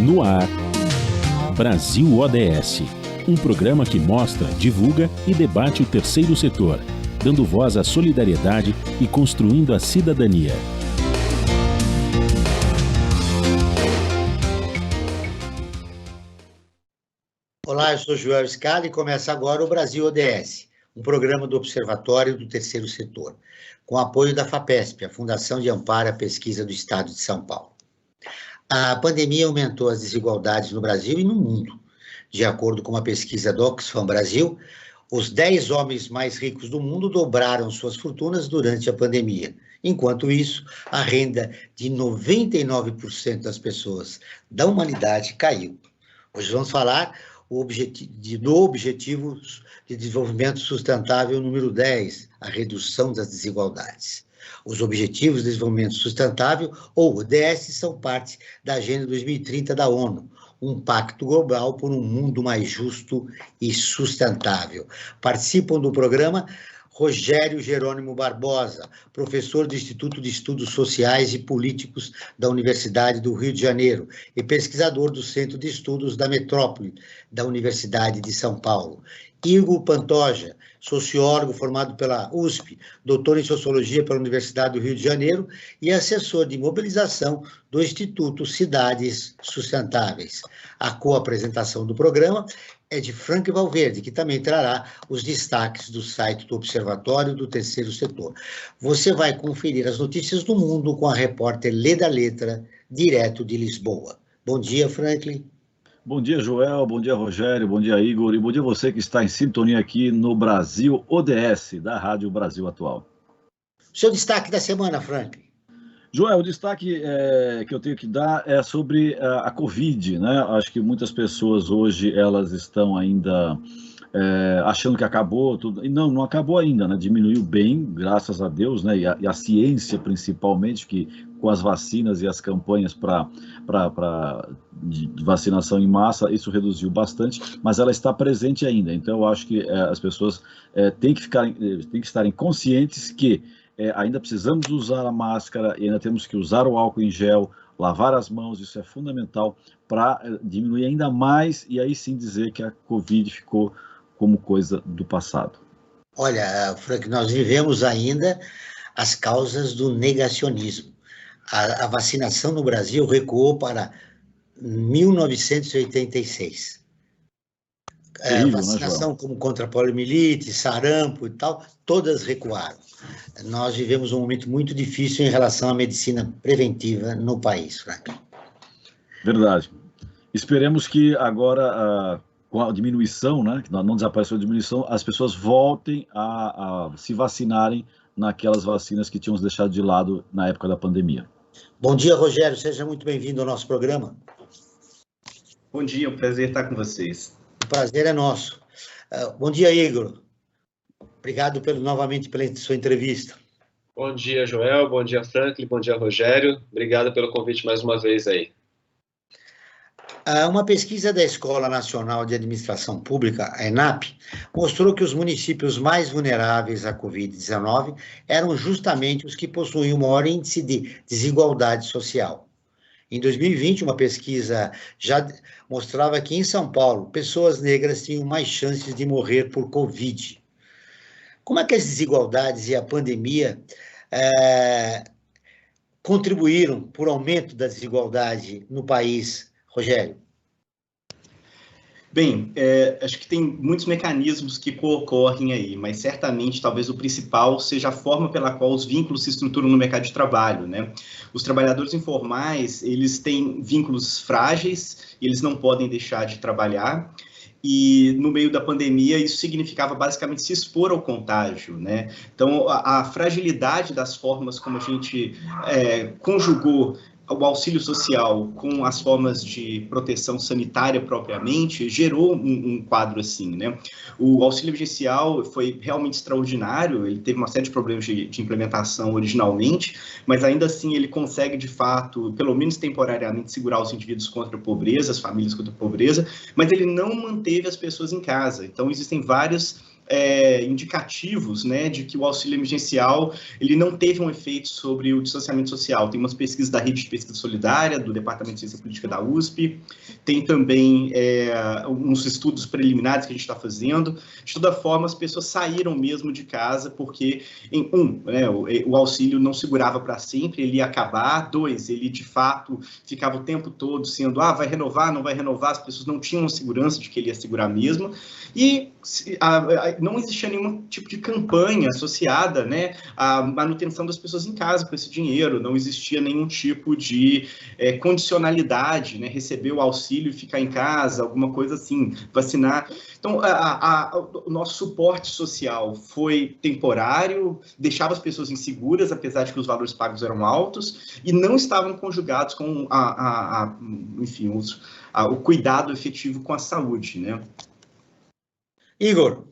No ar, Brasil ODS, um programa que mostra, divulga e debate o terceiro setor, dando voz à solidariedade e construindo a cidadania. Olá, eu sou Joel Scala e começa agora o Brasil ODS, um programa do Observatório do Terceiro Setor, com apoio da FAPESP, a Fundação de Amparo à Pesquisa do Estado de São Paulo. A pandemia aumentou as desigualdades no Brasil e no mundo. De acordo com uma pesquisa do Oxfam Brasil, os 10 homens mais ricos do mundo dobraram suas fortunas durante a pandemia. Enquanto isso, a renda de 99% das pessoas da humanidade caiu. Hoje vamos falar do Objetivo de Desenvolvimento Sustentável número 10, a redução das desigualdades. Os Objetivos de Desenvolvimento Sustentável, ou ODS, são parte da Agenda 2030 da ONU, um pacto global por um mundo mais justo e sustentável. Participam do programa Rogério Jerônimo Barbosa, professor do Instituto de Estudos Sociais e Políticos da Universidade do Rio de Janeiro e pesquisador do Centro de Estudos da Metrópole da Universidade de São Paulo. Igor Pantoja, sociólogo formado pela USP, doutor em Sociologia pela Universidade do Rio de Janeiro e assessor de mobilização do Instituto Cidades Sustentáveis. A co-apresentação do programa é de Frank Valverde, que também trará os destaques do site do Observatório do Terceiro Setor. Você vai conferir as notícias do mundo com a repórter Leda Letra, direto de Lisboa. Bom dia, Franklin. Bom dia, Joel, bom dia, Rogério, bom dia, Igor, e bom dia você que está em sintonia aqui no Brasil ODS, da Rádio Brasil Atual. Seu destaque da semana, Franklin. Joel, o destaque que eu tenho que dar é sobre a Covid, né? Acho que muitas pessoas hoje, elas estão ainda achando que acabou tudo, e não acabou ainda, né? Diminuiu bem, graças a Deus, né? E a ciência, principalmente, que com as vacinas e as campanhas de vacinação em massa, isso reduziu bastante, mas ela está presente ainda. Então, eu acho que as pessoas têm que estarem conscientes que ainda precisamos usar a máscara e ainda temos que usar o álcool em gel, lavar as mãos, isso é fundamental para diminuir ainda mais e aí sim dizer que a Covid ficou como coisa do passado. Olha, Frank, nós vivemos ainda as causas do negacionismo. A vacinação no Brasil recuou para 1986. Terrível, Vacinação, né, como contra a poliomielite, sarampo e tal, todas recuaram. Nós vivemos um momento muito difícil em relação à medicina preventiva no país, Frank. Verdade. Esperemos que agora, com a diminuição, né, que não desapareceu a diminuição, as pessoas voltem a se vacinarem naquelas vacinas que tínhamos deixado de lado na época da pandemia. Bom dia, Rogério. Seja muito bem-vindo ao nosso programa. Bom dia, é um prazer estar com vocês. O prazer é nosso. Bom dia, Igor. Obrigado novamente pela sua entrevista. Bom dia, Joel. Bom dia, Franklin. Bom dia, Rogério. Obrigado pelo convite mais uma vez aí. Uma pesquisa da Escola Nacional de Administração Pública, a ENAP, mostrou que os municípios mais vulneráveis à Covid-19 eram justamente os que possuíam o maior índice de desigualdade social. Em 2020, uma pesquisa já mostrava que em São Paulo, pessoas negras tinham mais chances de morrer por Covid. Como é que as desigualdades e a pandemia contribuíram para o aumento da desigualdade no país, Rogério? Bem, acho que tem muitos mecanismos que ocorrem aí, mas certamente talvez o principal seja a forma pela qual os vínculos se estruturam no mercado de trabalho, né? Os trabalhadores informais, eles têm vínculos frágeis, eles não podem deixar de trabalhar, e no meio da pandemia isso significava basicamente se expor ao contágio, né? Então, a fragilidade das formas como a gente conjugou o auxílio social com as formas de proteção sanitária propriamente, gerou um quadro assim, né? O auxílio emergencial foi realmente extraordinário, ele teve uma série de problemas de implementação originalmente, mas ainda assim ele consegue, de fato, pelo menos temporariamente, segurar os indivíduos contra a pobreza, as famílias contra a pobreza, mas ele não manteve as pessoas em casa. Então, existem várias indicativos, né, de que o auxílio emergencial ele não teve um efeito sobre o distanciamento social. Tem umas pesquisas da Rede de Pesquisa Solidária, do Departamento de Ciência Política da USP, tem também uns estudos preliminares que a gente está fazendo. De toda forma, as pessoas saíram mesmo de casa porque, o auxílio não segurava para sempre, ele ia acabar. 2, ele de fato ficava o tempo todo sendo, vai renovar, não vai renovar, as pessoas não tinham segurança de que ele ia segurar mesmo. E não existia nenhum tipo de campanha associada, né, à manutenção das pessoas em casa com esse dinheiro, não existia nenhum tipo de condicionalidade, né, receber o auxílio e ficar em casa, alguma coisa assim, vacinar. Então, o nosso suporte social foi temporário, deixava as pessoas inseguras, apesar de que os valores pagos eram altos, e não estavam conjugados com o cuidado efetivo com a saúde, né? Igor.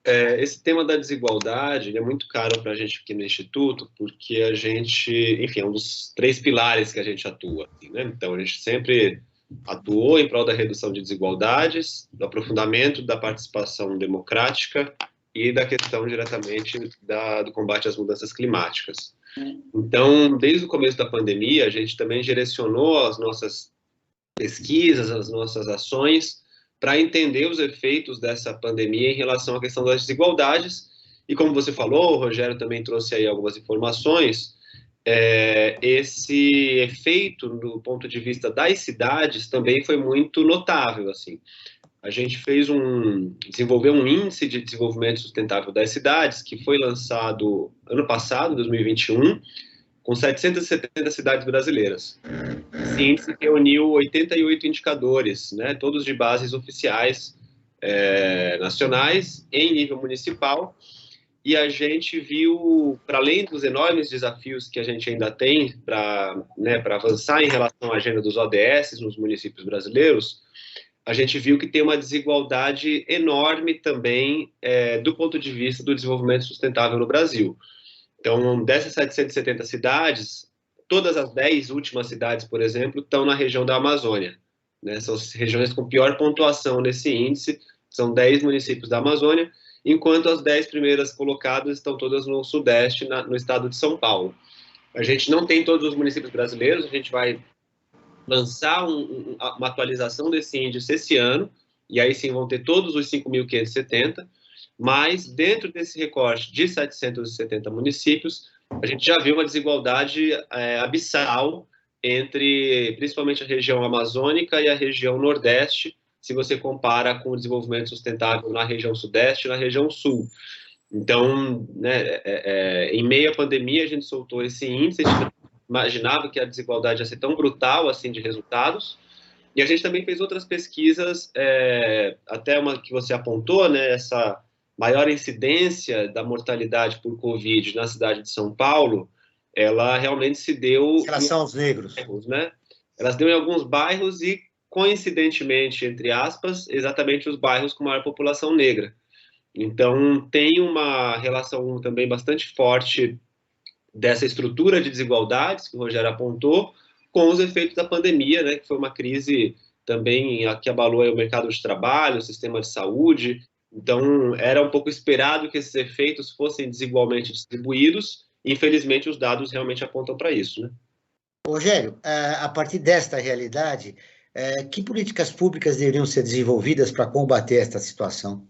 Esse tema da desigualdade é muito caro para a gente aqui no Instituto, porque a gente, enfim, é um dos 3 pilares que a gente atua, assim, né? Então, a gente sempre atuou em prol da redução de desigualdades, do aprofundamento da participação democrática e da questão diretamente do combate às mudanças climáticas. Então, desde o começo da pandemia, a gente também direcionou as nossas pesquisas, as nossas ações, para entender os efeitos dessa pandemia em relação à questão das desigualdades. E como você falou, o Rogério também trouxe aí algumas informações, esse efeito do ponto de vista das cidades também foi muito notável, assim. A gente desenvolveu um índice de desenvolvimento sustentável das cidades, que foi lançado ano passado, 2021, com 770 cidades brasileiras. Esse índice reuniu 88 indicadores, né, todos de bases oficiais nacionais, em nível municipal, e a gente viu, para além dos enormes desafios que a gente ainda tem para avançar em relação à agenda dos ODS nos municípios brasileiros, a gente viu que tem uma desigualdade enorme também do ponto de vista do desenvolvimento sustentável no Brasil. Então, dessas 770 cidades, todas as 10 últimas cidades, por exemplo, estão na região da Amazônia, né? São as regiões com pior pontuação nesse índice, são 10 municípios da Amazônia, enquanto as 10 primeiras colocadas estão todas no Sudeste, no estado de São Paulo. A gente não tem todos os municípios brasileiros, a gente vai lançar uma atualização desse índice esse ano, e aí sim vão ter todos os 5.570, mas dentro desse recorte de 770 municípios, a gente já viu uma desigualdade abissal entre, principalmente, a região amazônica e a região nordeste, se você compara com o desenvolvimento sustentável na região sudeste e na região sul. Então, né, em meio à pandemia, a gente soltou esse índice, a gente imaginava que a desigualdade ia ser tão brutal assim de resultados, e a gente também fez outras pesquisas, até uma que você apontou, né, essa maior incidência da mortalidade por Covid na cidade de São Paulo, ela realmente se deu... Em relação aos negros. Né? Ela se deu em alguns bairros e, coincidentemente, entre aspas, exatamente os bairros com maior população negra. Então, tem uma relação também bastante forte dessa estrutura de desigualdades que o Rogério apontou com os efeitos da pandemia, né, que foi uma crise também que abalou o mercado de trabalho, o sistema de saúde. Então, era um pouco esperado que esses efeitos fossem desigualmente distribuídos. Infelizmente, os dados realmente apontam para isso, né? Rogério, a partir desta realidade, que políticas públicas deveriam ser desenvolvidas para combater esta situação?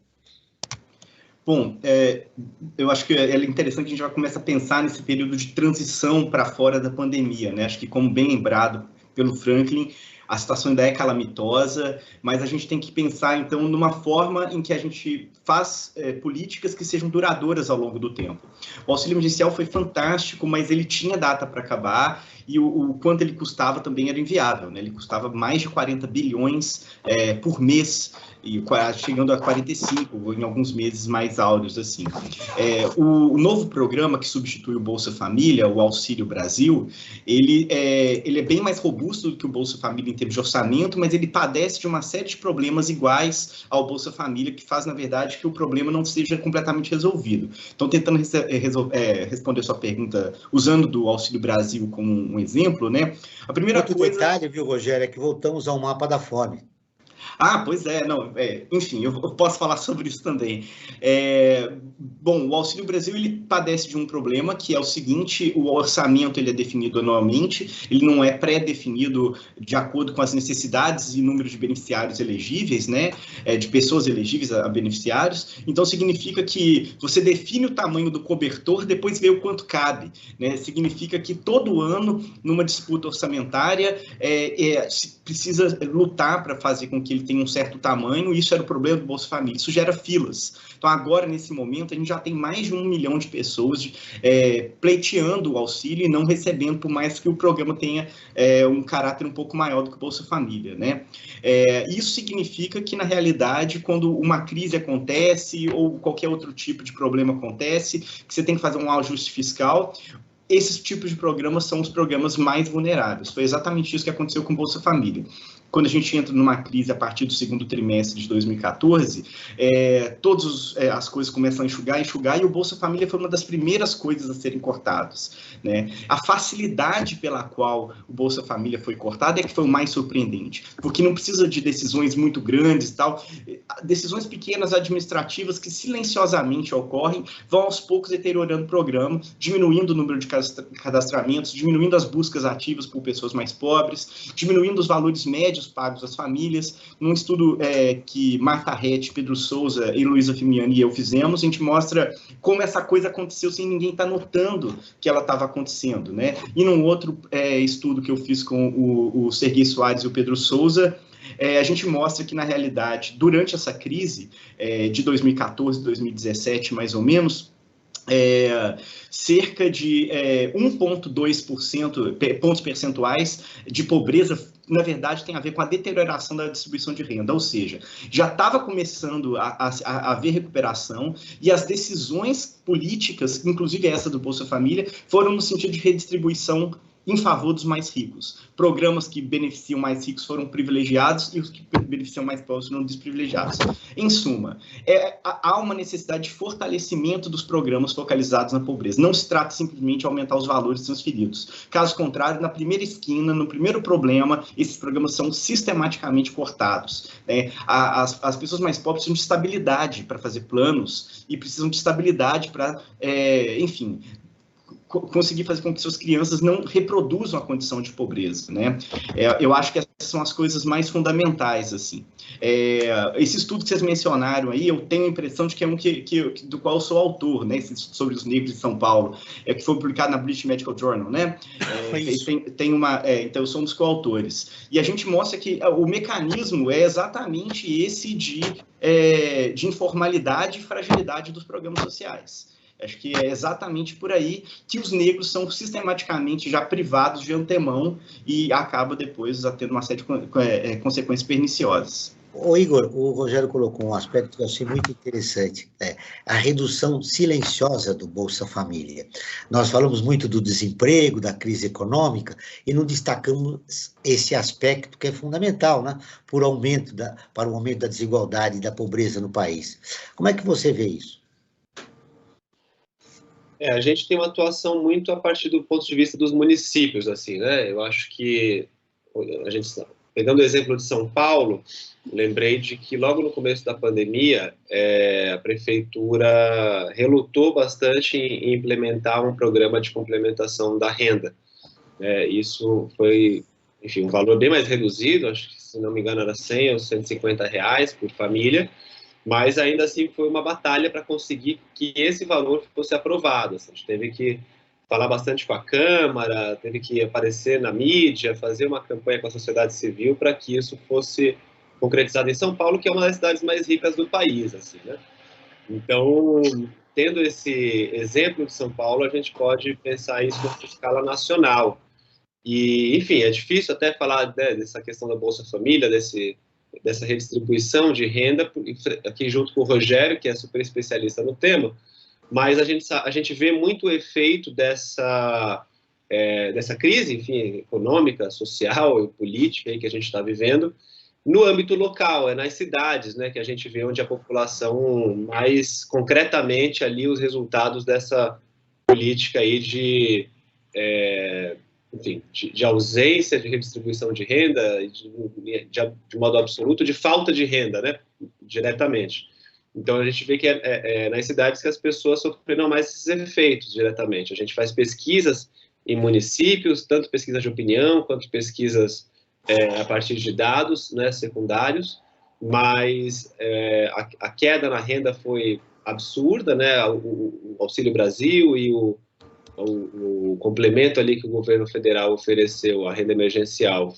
Bom, eu acho que é interessante que a gente já começa a pensar nesse período de transição para fora da pandemia, né? Acho que, como bem lembrado pelo Franklin, a situação ainda é calamitosa, mas a gente tem que pensar, então, numa forma em que a gente faz políticas que sejam duradouras ao longo do tempo. O auxílio emergencial foi fantástico, mas ele tinha data para acabar e o quanto ele custava também era inviável, né? Ele custava mais de 40 bilhões por mês, e chegando a 45 em alguns meses mais áureos, assim. O novo programa que substitui o Bolsa Família, o Auxílio Brasil, ele é bem mais robusto do que o Bolsa Família em termos de orçamento, mas ele padece de uma série de problemas iguais ao Bolsa Família, que faz, na verdade, que o problema não seja completamente resolvido. Então, tentando responder sua pergunta, usando do Auxílio Brasil como um exemplo, né? A primeira coisa... detalhe, viu, Rogério, é que voltamos ao mapa da fome. Pois é, não, enfim, eu posso falar sobre isso também. Bom, o Auxílio Brasil, ele padece de um problema, que é o seguinte: o orçamento ele é definido anualmente, ele não é pré-definido de acordo com as necessidades e número de beneficiários elegíveis, né, de pessoas elegíveis a beneficiários. Então, significa que você define o tamanho do cobertor, depois vê o quanto cabe, né? Significa que todo ano, numa disputa orçamentária, precisa lutar para fazer com que ele tenha um certo tamanho. Isso era o problema do Bolsa Família, isso gera filas. Então, agora, nesse momento, a gente já tem mais de 1 milhão de pessoas pleiteando o auxílio e não recebendo, por mais que o programa tenha um caráter um pouco maior do que o Bolsa Família, né? Isso significa que, na realidade, quando uma crise acontece ou qualquer outro tipo de problema acontece, que você tem que fazer um ajuste fiscal, esses tipos de programas são os programas mais vulneráveis. Foi exatamente isso que aconteceu com o Bolsa Família. Quando a gente entra numa crise a partir do segundo trimestre de 2014, todas as coisas começam a enxugar, e o Bolsa Família foi uma das primeiras coisas a serem cortadas, né? A facilidade pela qual o Bolsa Família foi cortado é que foi o mais surpreendente, porque não precisa de decisões muito grandes e tal, decisões pequenas administrativas que silenciosamente ocorrem, vão aos poucos deteriorando o programa, diminuindo o número de cadastramentos, diminuindo as buscas ativas por pessoas mais pobres, diminuindo os valores médios pagos às famílias. Num estudo que Marta Rett, Pedro Souza e Luísa Fimiani e eu fizemos, a gente mostra como essa coisa aconteceu sem ninguém estar notando que ela estava acontecendo, né? E num outro estudo que eu fiz com o Serguei Soares e o Pedro Souza, a gente mostra que, na realidade, durante essa crise de 2014, 2017, mais ou menos, cerca de 1,2% pontos percentuais de pobreza, na verdade, tem a ver com a deterioração da distribuição de renda, ou seja, já estava começando a haver recuperação, e as decisões políticas, inclusive essa do Bolsa Família, foram no sentido de redistribuição em favor dos mais ricos. Programas que beneficiam mais ricos foram privilegiados e os que beneficiam mais pobres foram desprivilegiados. Em suma, há uma necessidade de fortalecimento dos programas focalizados na pobreza. Não se trata simplesmente de aumentar os valores transferidos. Caso contrário, na primeira esquina, no primeiro problema, esses programas são sistematicamente cortados, né? As pessoas mais pobres precisam de estabilidade para fazer planos e precisam de estabilidade para, enfim, conseguir fazer com que suas crianças não reproduzam a condição de pobreza, né? Eu acho que essas são as coisas mais fundamentais, assim. Esse estudo que vocês mencionaram aí, eu tenho a impressão de que é um do qual eu sou autor, né? Sobre os negros de São Paulo, que foi publicado na British Medical Journal, né? Então, eu sou um dos coautores. E a gente mostra que o mecanismo é exatamente esse de informalidade e fragilidade dos programas sociais. Acho que é exatamente por aí que os negros são sistematicamente já privados de antemão e acaba depois tendo uma série de consequências perniciosas. Ô Igor, o Rogério colocou um aspecto que eu achei muito interessante, a redução silenciosa do Bolsa Família. Nós falamos muito do desemprego, da crise econômica, e não destacamos esse aspecto que é fundamental, né, para o aumento da desigualdade e da pobreza no país. Como é que você vê isso? A gente tem uma atuação muito a partir do ponto de vista dos municípios, assim, né? Eu acho que pegando o exemplo de São Paulo, lembrei de que logo no começo da pandemia, a prefeitura relutou bastante em implementar um programa de complementação da renda. Isso foi, enfim, um valor bem mais reduzido, acho que, se não me engano, era R$100 ou R$150 por família, mas ainda assim foi uma batalha para conseguir que esse valor fosse aprovado. A gente teve que falar bastante com a Câmara, teve que aparecer na mídia, fazer uma campanha com a sociedade civil para que isso fosse concretizado em São Paulo, que é uma das cidades mais ricas do país, assim, né? Então, tendo esse exemplo de São Paulo, a gente pode pensar isso em escala nacional. E, enfim, é difícil até falar, né, dessa questão da Bolsa Família, dessa redistribuição de renda, aqui junto com o Rogério, que é super especialista no tema, mas a gente vê muito o efeito dessa crise, enfim, econômica, social e política aí que a gente está vivendo, no âmbito local, nas cidades, né, que a gente vê onde a população, mais concretamente ali, os resultados dessa política aí de enfim, de ausência de redistribuição de renda, de modo absoluto, de falta de renda, né, diretamente. Então, a gente vê que nas cidades que as pessoas sofreram mais esses efeitos diretamente. A gente faz pesquisas em municípios, tanto pesquisas de opinião, quanto pesquisas a partir de dados, né, secundários, mas a queda na renda foi absurda, né, o Auxílio Brasil e o complemento ali que o governo federal ofereceu, a renda emergencial,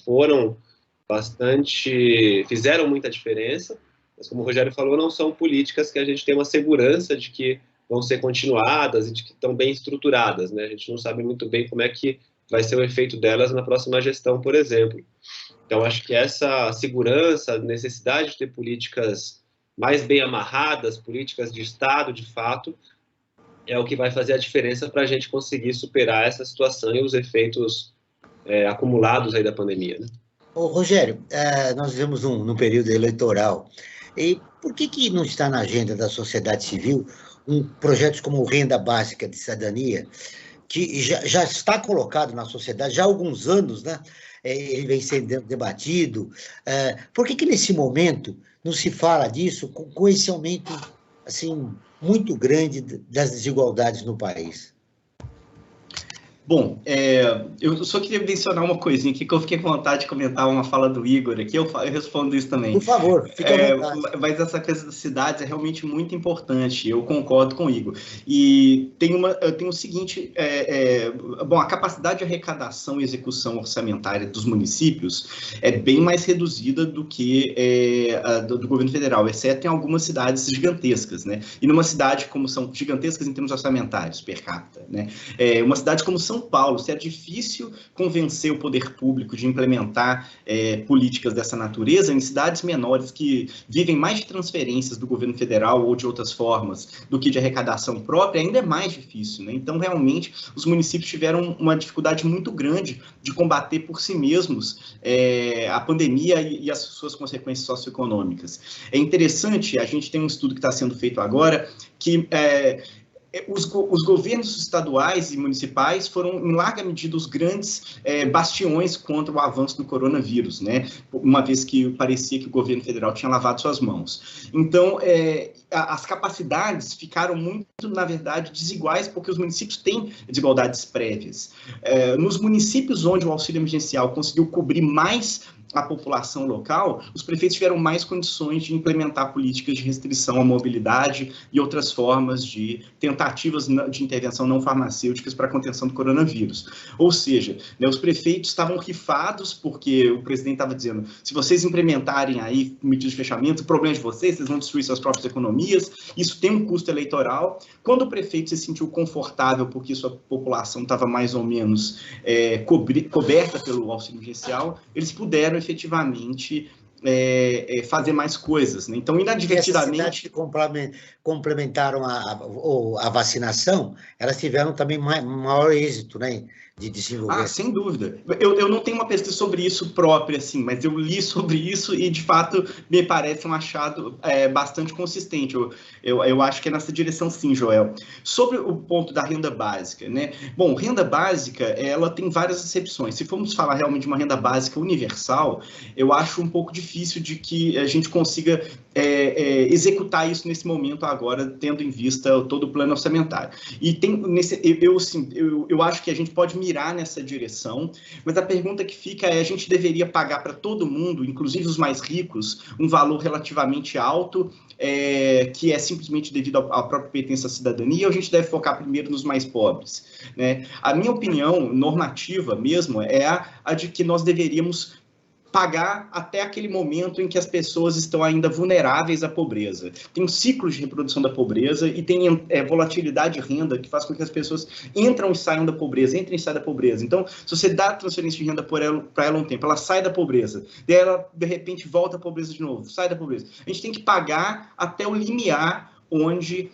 fizeram muita diferença, mas como o Rogério falou, não são políticas que a gente tem uma segurança de que vão ser continuadas e de que estão bem estruturadas, né? A gente não sabe muito bem como é que vai ser o efeito delas na próxima gestão, por exemplo. Então, acho que essa segurança, a necessidade de ter políticas mais bem amarradas, políticas de Estado, de fato, é o que vai fazer a diferença para a gente conseguir superar essa situação e os efeitos acumulados aí da pandemia, né? Ô, Rogério, nós vivemos num período eleitoral, e por que não está na agenda da sociedade civil projetos como Renda Básica de Cidadania, que já está colocado na sociedade já há alguns anos, né? Ele vem sendo debatido. Por que nesse momento não se fala disso com esse aumento assim, muito grande das desigualdades no país? Bom, eu só queria mencionar uma coisinha aqui, que eu fiquei com vontade de comentar uma fala do Igor aqui, eu respondo isso também. Por favor, fica à vontade. Mas essa coisa das cidades é realmente muito importante, eu concordo com o Igor. E eu tenho o seguinte, bom, a capacidade de arrecadação e execução orçamentária dos municípios é bem mais reduzida do que do governo federal, exceto em algumas cidades gigantescas, né? E numa cidade como são gigantescas em termos orçamentários, per capita, né? Uma cidade como São Paulo, se é difícil convencer o poder público de implementar políticas dessa natureza em cidades menores que vivem mais de transferências do governo federal ou de outras formas do que de arrecadação própria, ainda é mais difícil, né? Então, realmente, os municípios tiveram uma dificuldade muito grande de combater por si mesmos a pandemia e as suas consequências socioeconômicas. É interessante, a gente tem um estudo que está sendo feito agora, que os governos estaduais e municipais foram, em larga medida, os grandes bastiões contra o avanço do coronavírus, né? Uma vez que parecia que o governo federal tinha lavado suas mãos. Então, as capacidades ficaram muito, na verdade, desiguais, porque os municípios têm desigualdades prévias. Nos municípios onde o auxílio emergencial conseguiu cobrir mais a população local, os prefeitos tiveram mais condições de implementar políticas de restrição à mobilidade e outras formas de tentativas de intervenção não farmacêuticas para a contenção do coronavírus. Ou seja, né, os prefeitos estavam rifados porque o presidente estava dizendo, se vocês implementarem aí medidas de fechamento, o problema é de vocês vão destruir suas próprias economias, isso tem um custo eleitoral. Quando o prefeito se sentiu confortável porque sua população estava mais ou menos coberta pelo auxílio emergencial, eles puderam efetivamente fazer mais coisas, né? Então, inadvertidamente... Essas cidades que complementaram a vacinação, elas tiveram também maior êxito, né, de desenvolver. Sem dúvida. Eu não tenho uma pesquisa sobre isso própria, assim, mas eu li sobre isso e, de fato, me parece um achado bastante consistente. Eu acho que é nessa direção, sim, Joel. Sobre o ponto da renda básica, né? Bom, renda básica, ela tem várias acepções. Se formos falar realmente de uma renda básica universal, eu acho um pouco difícil de que a gente consiga executar isso nesse momento agora, tendo em vista todo o plano orçamentário. E eu acho que a gente pode mirar nessa direção, mas a pergunta que fica a gente deveria pagar para todo mundo, inclusive os mais ricos, um valor relativamente alto, que é simplesmente devido à própria pertença à cidadania, ou a gente deve focar primeiro nos mais pobres, né? A minha opinião normativa mesmo é a de que nós deveríamos pagar até aquele momento em que as pessoas estão ainda vulneráveis à pobreza. Tem ciclos de reprodução da pobreza e tem volatilidade de renda que faz com que as pessoas entram e saiam da pobreza, entram e saem da pobreza. Então, se você dá transferência de renda para ela um tempo, ela sai da pobreza, daí ela, de repente, volta à pobreza de novo, sai da pobreza. A gente tem que pagar até o limiar onde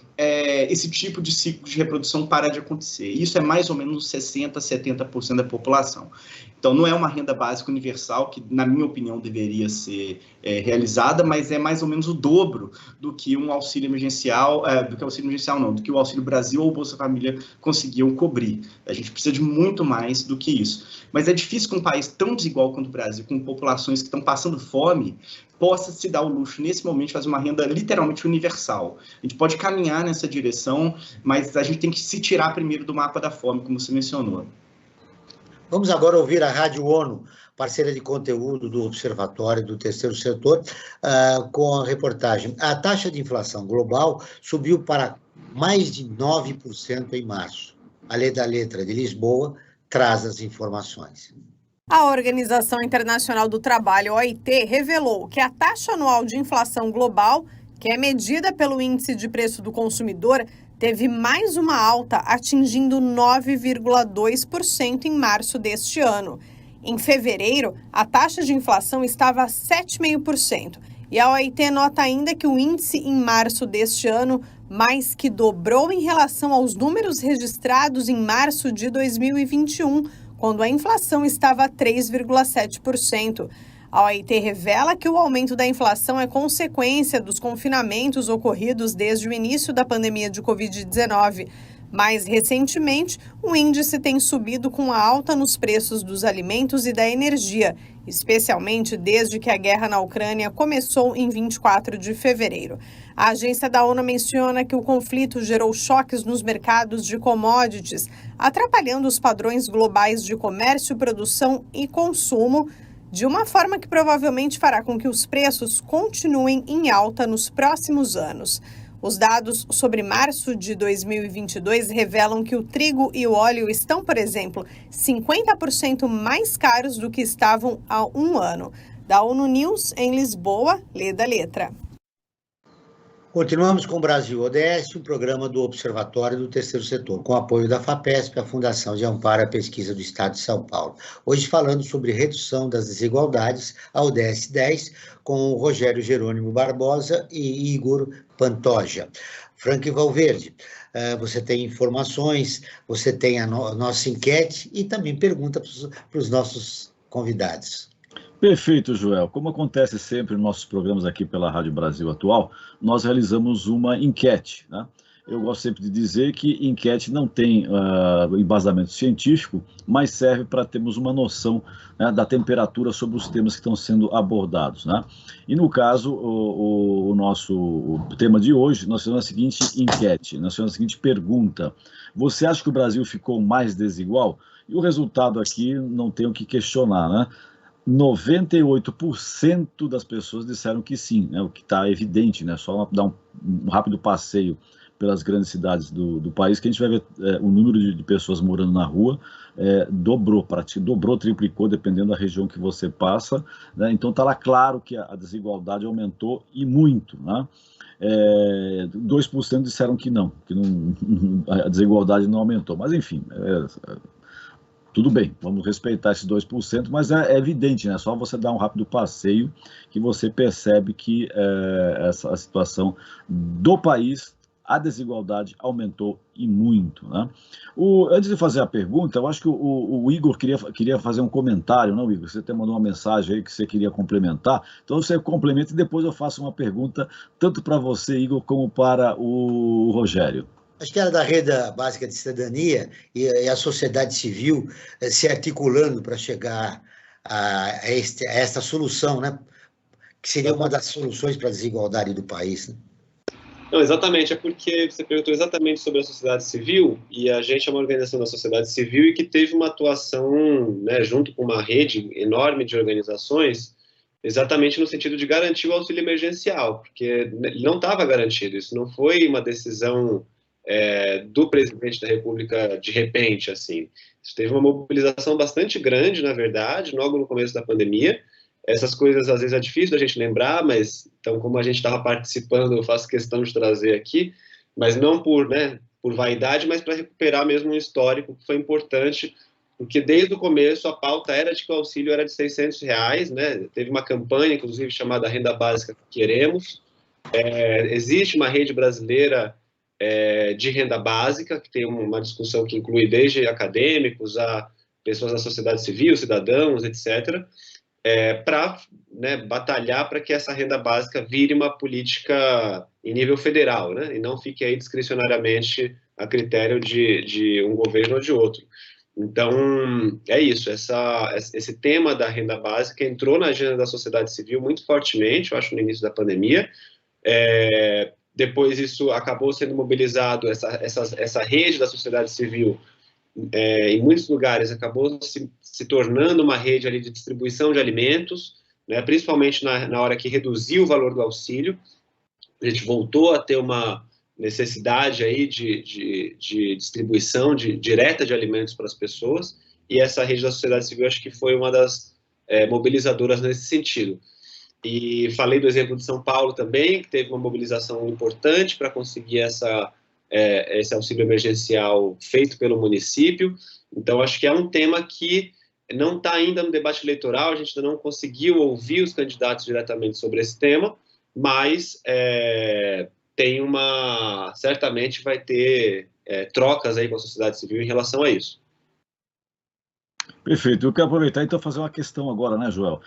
esse tipo de ciclo de reprodução para de acontecer. Isso é mais ou menos 60%, 70% da população. Então, não é uma renda básica universal que, na minha opinião, deveria ser realizada, mas é mais ou menos o dobro do que um auxílio emergencial, do que o Auxílio Brasil ou o Bolsa Família conseguiam cobrir. A gente precisa de muito mais do que isso. Mas é difícil que um país tão desigual quanto o Brasil, com populações que estão passando fome, possa se dar o luxo, nesse momento, de fazer uma renda literalmente universal. A gente pode caminhar nessa direção, mas a gente tem que se tirar primeiro do mapa da fome, como você mencionou. Vamos agora ouvir a Rádio ONU, parceira de conteúdo do Observatório do Terceiro Setor, com a reportagem. A taxa de inflação global subiu para mais de 9% em março. A Lei da Letra de Lisboa traz as informações. A Organização Internacional do Trabalho, OIT, revelou que a taxa anual de inflação global, que é medida pelo Índice de Preço do Consumidor, teve mais uma alta, atingindo 9,2% em março deste ano. Em fevereiro, a taxa de inflação estava a 7,5%. E a OIT nota ainda que o índice em março deste ano mais que dobrou em relação aos números registrados em março de 2021, quando a inflação estava a 3,7%. A OIT revela que o aumento da inflação é consequência dos confinamentos ocorridos desde o início da pandemia de Covid-19. Mais recentemente, o índice tem subido com a alta nos preços dos alimentos e da energia, especialmente desde que a guerra na Ucrânia começou em 24 de fevereiro. A agência da ONU menciona que o conflito gerou choques nos mercados de commodities, atrapalhando os padrões globais de comércio, produção e consumo, de uma forma que provavelmente fará com que os preços continuem em alta nos próximos anos. Os dados sobre março de 2022 revelam que o trigo e o óleo estão, por exemplo, 50% mais caros do que estavam há um ano. Da ONU News, em Lisboa, lê da letra. Continuamos com o Brasil ODS, um programa do Observatório do Terceiro Setor, com apoio da FAPESP, a Fundação de Amparo à Pesquisa do Estado de São Paulo. Hoje falando sobre redução das desigualdades, a ODS 10, com o Rogério Jerônimo Barbosa e Igor Pantoja. Frank Valverde, você tem informações, você tem a nossa enquete e também pergunta para os nossos convidados. Perfeito, Joel. Como acontece sempre nos nossos programas aqui pela Rádio Brasil Atual, nós realizamos uma enquete, né? Eu gosto sempre de dizer que enquete não tem embasamento científico, mas serve para termos uma noção, né, da temperatura sobre os temas que estão sendo abordados, né? E no caso, o tema de hoje, nós fizemos a seguinte enquete, nós fizemos a seguinte pergunta: você acha que o Brasil ficou mais desigual? E o resultado aqui não tem o que questionar, né? 98% das pessoas disseram que sim, né? O que está evidente, né? Só dar um rápido passeio pelas grandes cidades do país, que a gente vai ver o número de pessoas morando na rua dobrou, triplicou, dependendo da região que você passa, né? Então está lá claro que a desigualdade aumentou e muito, né? 2% disseram que não, a desigualdade não aumentou, mas enfim, tudo bem, vamos respeitar esses 2%, mas é evidente, né? Só você dar um rápido passeio que você percebe que a situação do país, a desigualdade aumentou e muito, né? Antes de fazer a pergunta, eu acho que o Igor queria fazer um comentário, não, Igor? Você até mandou uma mensagem aí que você queria complementar, então você complementa e depois eu faço uma pergunta tanto para você, Igor, como para o Rogério. Acho que era da Renda Básica de Cidadania e a sociedade civil se articulando para chegar a esta solução, né? Que seria uma das soluções para a desigualdade do país, né? Não, exatamente, é porque você perguntou exatamente sobre a sociedade civil, e a gente é uma organização da sociedade civil e que teve uma atuação, né, junto com uma rede enorme de organizações, exatamente no sentido de garantir o auxílio emergencial, porque ele não estava garantido, isso não foi uma decisão do presidente da República de repente, assim. Isso teve uma mobilização bastante grande, na verdade, logo no começo da pandemia. Essas coisas, às vezes, é difícil da gente lembrar, mas, então, como a gente estava participando, eu faço questão de trazer aqui, mas não por vaidade, mas para recuperar mesmo um histórico que foi importante, porque desde o começo a pauta era de que o auxílio era de R$600, né? Teve uma campanha, inclusive, chamada Renda Básica que Queremos. Existe uma rede brasileira de renda básica, que tem uma discussão que inclui desde acadêmicos a pessoas da sociedade civil, cidadãos, etc., para, né, batalhar para que essa renda básica vire uma política em nível federal, né, e não fique aí discricionariamente a critério de um governo ou de outro. Então, é isso, esse tema da renda básica entrou na agenda da sociedade civil muito fortemente, eu acho, no início da pandemia. Depois isso acabou sendo mobilizado, essa rede da sociedade civil, em muitos lugares, acabou se tornando uma rede ali de distribuição de alimentos, né, principalmente na hora que reduziu o valor do auxílio. A gente voltou a ter uma necessidade aí de distribuição direta de alimentos para as pessoas, e essa rede da sociedade civil acho que foi uma das mobilizadoras nesse sentido. E falei do exemplo de São Paulo também, que teve uma mobilização importante para conseguir esse auxílio emergencial feito pelo município. Então, acho que é um tema que não está ainda no debate eleitoral, a gente ainda não conseguiu ouvir os candidatos diretamente sobre esse tema, mas certamente vai ter trocas aí com a sociedade civil em relação a isso. Perfeito. Eu quero aproveitar então fazer uma questão agora, né, Joel?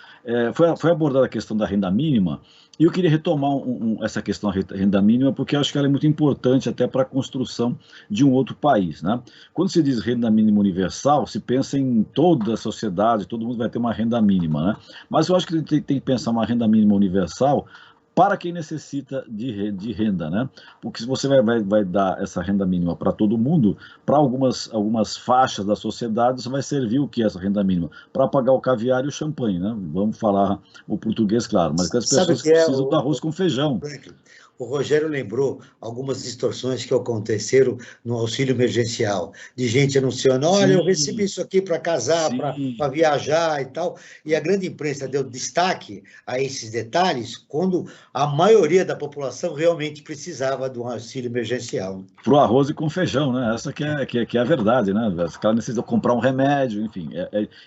Foi abordada a questão da renda mínima, e eu queria retomar essa questão da renda mínima, porque eu acho que ela é muito importante até para a construção de um outro país, né? Quando se diz renda mínima universal, se pensa em toda a sociedade, todo mundo vai ter uma renda mínima, né? Mas eu acho que tem que pensar uma renda mínima universal para quem necessita de renda, né? Porque se você vai dar essa renda mínima para todo mundo, para algumas faixas da sociedade, você vai servir o que é essa renda mínima? Para pagar o caviar e o champanhe, né? Vamos falar o português, claro, mas que as pessoas precisam do arroz com feijão. O Rogério lembrou algumas distorções que aconteceram no auxílio emergencial, de gente anunciando, olha, eu recebi isso aqui para casar, para viajar e tal, e a grande imprensa deu destaque a esses detalhes quando a maioria da população realmente precisava de um auxílio emergencial. Para o arroz e com feijão, né? Essa que é a verdade, né? Esse cara necessita comprar um remédio, enfim.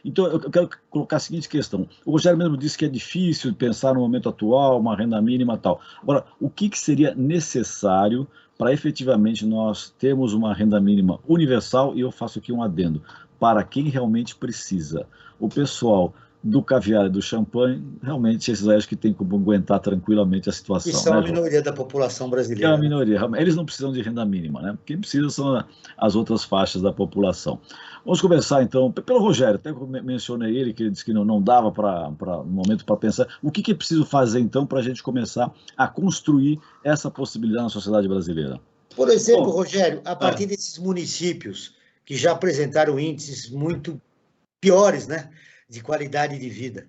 Então, eu quero colocar a seguinte questão. O Rogério mesmo disse que é difícil pensar no momento atual, uma renda mínima e tal. Agora, o que seria necessário para efetivamente nós termos uma renda mínima universal? E eu faço aqui um adendo, para quem realmente precisa. O pessoal do caviar e do champanhe, realmente esses aí acho que tem como aguentar tranquilamente a situação. E são a minoria da população brasileira. É a minoria, eles não precisam de renda mínima, né? Quem precisa são as outras faixas da população. Vamos começar então, pelo Rogério, até mencionei ele, que ele disse que não dava no momento para pensar. O que é preciso fazer então para a gente começar a construir essa possibilidade na sociedade brasileira? Por exemplo, Rogério, a partir desses municípios que já apresentaram índices muito piores, né, de qualidade de vida.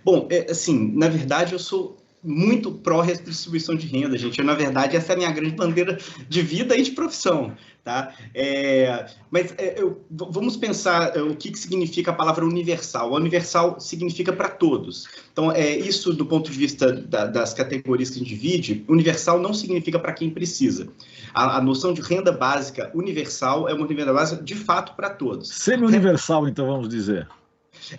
Bom, assim, na verdade eu sou muito pró-redistribuição de renda, gente. Na verdade, essa é a minha grande bandeira de vida e de profissão, tá? Mas vamos pensar o que significa a palavra universal. Universal significa para todos. Então, isso do ponto de vista das categorias que a gente divide, universal não significa para quem precisa. A noção de renda básica universal é uma renda básica de fato para todos. Semi-universal, então, vamos dizer.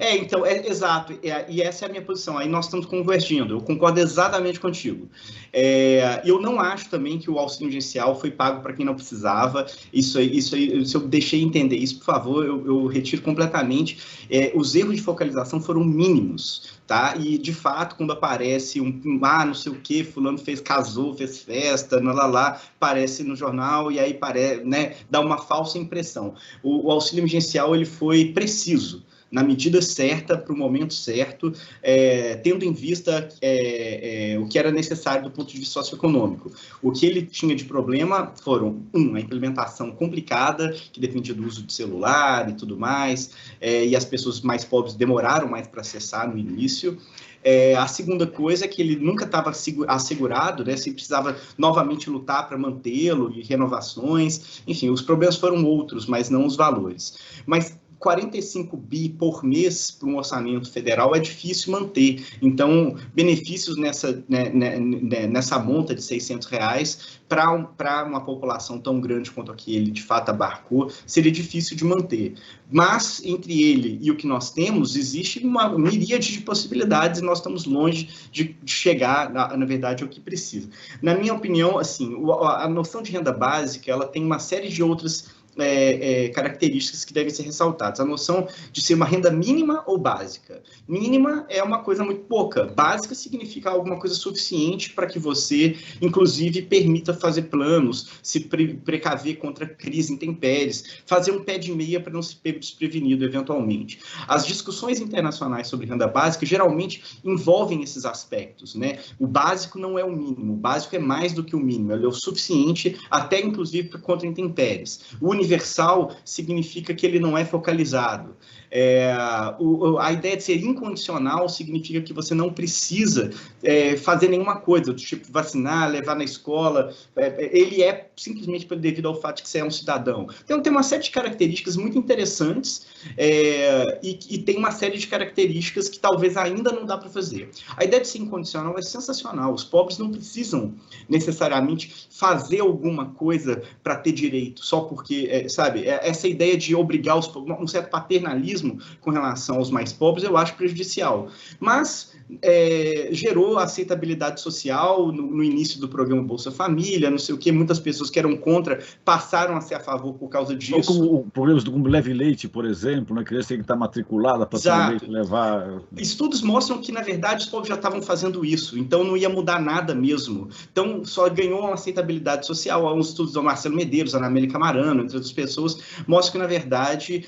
Então, exato, e essa é a minha posição, aí nós estamos convergindo, eu concordo exatamente contigo. Eu não acho também que o auxílio emergencial foi pago para quem não precisava, isso aí, se eu deixei entender isso, por favor, eu retiro completamente. Os erros de focalização foram mínimos, tá? E, de fato, quando aparece não sei o que, fulano casou, fez festa, aparece no jornal e aí né, dá uma falsa impressão. O auxílio emergencial, ele foi preciso, na medida certa, para o momento certo, tendo em vista o que era necessário do ponto de vista socioeconômico. O que ele tinha de problema foram, a implementação complicada, que dependia do uso de celular e tudo mais, e as pessoas mais pobres demoraram mais para acessar no início. A segunda coisa é que ele nunca estava assegurado, né? Se precisava novamente lutar para mantê-lo, e renovações, enfim, os problemas foram outros, mas não os valores. Mas 45 bi por mês para um orçamento federal é difícil manter. Então, benefícios nessa monta de R$600 para uma população tão grande quanto a que ele de fato abarcou, seria difícil de manter. Mas, entre ele e o que nós temos, existe uma miríade de possibilidades e nós estamos longe de chegar, na verdade, ao que precisa. Na minha opinião, assim, a noção de renda básica, ela tem uma série de outras características que devem ser ressaltadas. A noção de ser uma renda mínima ou básica. Mínima é uma coisa muito pouca. Básica significa alguma coisa suficiente para que você, inclusive, permita fazer planos, se precaver contra crise, intempéries, fazer um pé de meia para não se pegar desprevenido eventualmente. As discussões internacionais sobre renda básica geralmente envolvem esses aspectos, né? O básico não é o mínimo, o básico é mais do que o mínimo, ele é o suficiente até, inclusive, contra intempéries. O universal significa que ele não é focalizado. A ideia de ser incondicional significa que você não precisa fazer nenhuma coisa, do tipo vacinar, levar na escola, ele é simplesmente devido ao fato de que você é um cidadão. Então, tem uma série de características muito interessantes e tem uma série de características que talvez ainda não dá para fazer. A ideia de ser incondicional é sensacional, os pobres não precisam necessariamente fazer alguma coisa para ter direito, só porque, sabe, essa ideia de obrigar um certo paternalismo com relação aos mais pobres, eu acho prejudicial. Mas gerou aceitabilidade social no início do programa Bolsa Família, não sei o que, muitas pessoas que eram contra passaram a ser a favor por causa disso. Como problemas como leve leite, por exemplo, né? A criança tem que estar matriculada para ter leite levar... Estudos mostram que, na verdade, os povos já estavam fazendo isso, então não ia mudar nada mesmo. Então, só ganhou uma aceitabilidade social. Há uns estudos do Marcelo Medeiros, Ana Amélia Camarano, entre outras pessoas, mostram que, na verdade,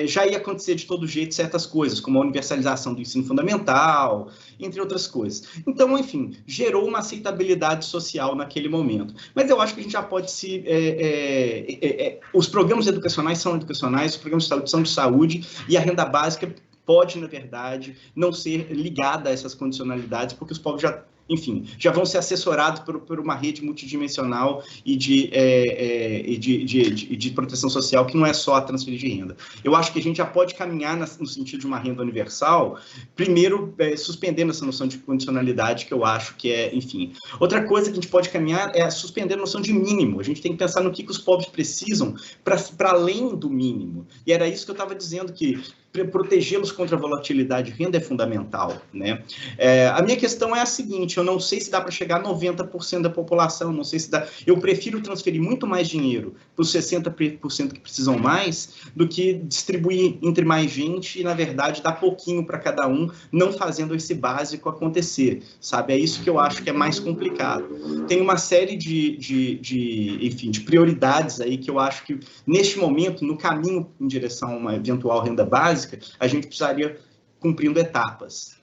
já ia acontecer de todo jeito certas coisas, como a universalização do ensino fundamental, entre outras coisas. Então, enfim, gerou uma aceitabilidade social naquele momento. Mas eu acho que a gente já pode os programas educacionais são educacionais, os programas de saúde são de saúde, e a renda básica pode, na verdade, não ser ligada a essas condicionalidades, porque os povos já vão ser assessorados por uma rede multidimensional e de proteção social, que não é só a transferir de renda. Eu acho que a gente já pode caminhar no sentido de uma renda universal, primeiro suspendendo essa noção de condicionalidade, que eu acho que enfim. Outra coisa que a gente pode caminhar é suspender a noção de mínimo. A gente tem que pensar no que os pobres precisam para além do mínimo. E era isso que eu estava dizendo, que protegê-los contra a volatilidade de renda é fundamental, né? A minha questão é a seguinte: eu não sei se dá para chegar a 90% da população, não sei se dá. Eu prefiro transferir muito mais dinheiro para os 60% que precisam mais do que distribuir entre mais gente e, na verdade, dar pouquinho para cada um, não fazendo esse básico acontecer, sabe? É isso que eu acho que é mais complicado. Tem uma série enfim, de prioridades aí que eu acho que, neste momento, no caminho em direção a uma eventual renda básica, a gente precisaria cumprindo etapas.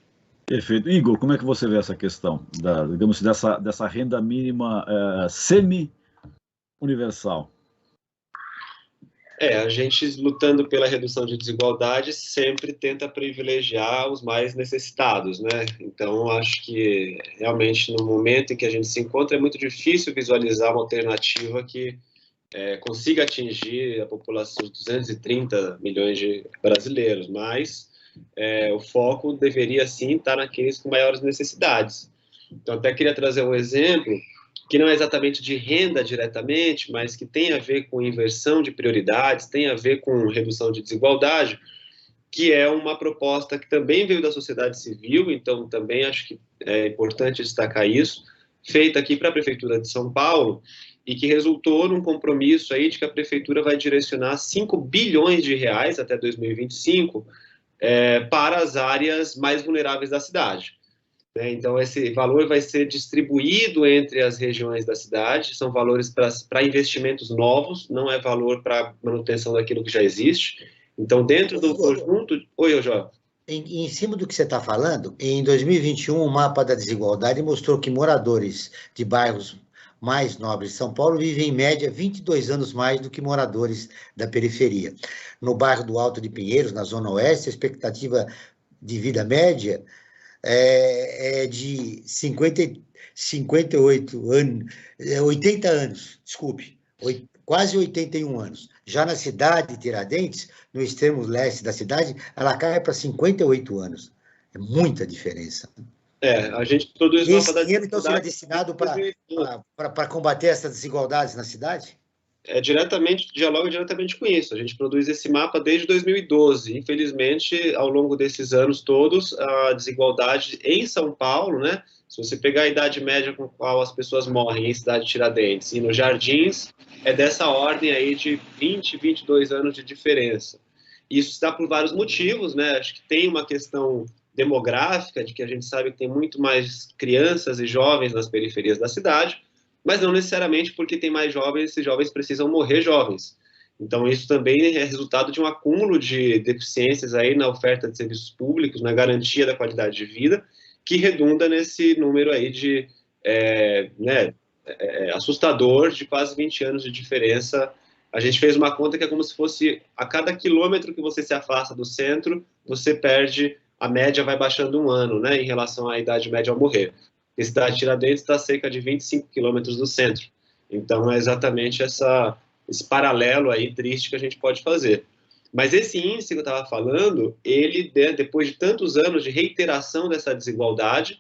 Perfeito. Igor, como é que você vê essa questão, digamos, dessa renda mínima semi-universal? A gente, lutando pela redução de desigualdades, sempre tenta privilegiar os mais necessitados, né? Então, acho que, realmente, no momento em que a gente se encontra, é muito difícil visualizar uma alternativa que consiga atingir a população de 230 milhões de brasileiros, mas o foco deveria, sim, estar naqueles com maiores necessidades. Então, até queria trazer um exemplo, que não é exatamente de renda diretamente, mas que tem a ver com inversão de prioridades, tem a ver com redução de desigualdade, que é uma proposta que também veio da sociedade civil, então também acho que é importante destacar isso, feita aqui para a Prefeitura de São Paulo, e que resultou num compromisso aí de que a Prefeitura vai direcionar 5 bilhões de reais até 2025 para as áreas mais vulneráveis da cidade. Então, esse valor vai ser distribuído entre as regiões da cidade, são valores para investimentos novos, não é valor para manutenção daquilo que já existe. Então, dentro do conjunto... Oi, João. Em cima do que você está falando, em 2021, o mapa da desigualdade mostrou que moradores de bairros mais nobres de São Paulo vivem, em média, 22 anos mais do que moradores da periferia. No bairro do Alto de Pinheiros, na Zona Oeste, a expectativa de vida média é de 58 anos, 80 anos, desculpe, quase 81 anos. Já na cidade de Tiradentes, no extremo leste da cidade, ela cai para 58 anos. É muita diferença. A gente produz... E esse dinheiro, então, será destinado para combater essas desigualdades na cidade? dialoga diretamente com isso. A gente produz esse mapa desde 2012. Infelizmente, ao longo desses anos todos, a desigualdade em São Paulo, né? Se você pegar a idade média com a qual as pessoas morrem em Cidade de Tiradentes e nos Jardins, é dessa ordem aí de 20, 22 anos de diferença. Isso está por vários motivos, né? Acho que tem uma questão demográfica, de que a gente sabe que tem muito mais crianças e jovens nas periferias da cidade, mas não necessariamente porque tem mais jovens, esses jovens precisam morrer jovens. Então, isso também é resultado de um acúmulo de deficiências aí na oferta de serviços públicos, na garantia da qualidade de vida, que redunda nesse número aí de, assustador, de quase 20 anos de diferença. A gente fez uma conta que é como se fosse, a cada quilômetro que você se afasta do centro, você perde, a média vai baixando um ano, né, em relação à idade média ao morrer. A cidade de Tiradentes está a cerca de 25 quilômetros do centro. Então, é exatamente esse paralelo aí triste que a gente pode fazer. Mas esse índice que eu estava falando, ele, depois de tantos anos de reiteração dessa desigualdade,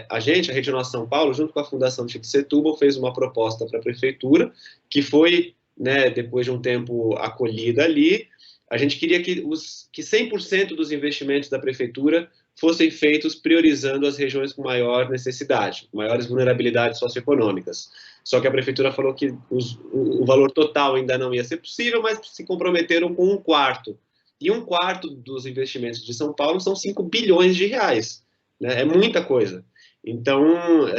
a Regional São Paulo, junto com a Fundação Chico Setúbal, fez uma proposta para a prefeitura, que foi, né, depois de um tempo acolhida ali. A gente queria que 100% dos investimentos da prefeitura fossem feitos priorizando as regiões com maior necessidade, maiores vulnerabilidades socioeconômicas. Só que a prefeitura falou que o valor total ainda não ia ser possível, mas se comprometeram com 1/4. E 1/4 dos investimentos de São Paulo são 5 bilhões de reais, né? É muita coisa. Então,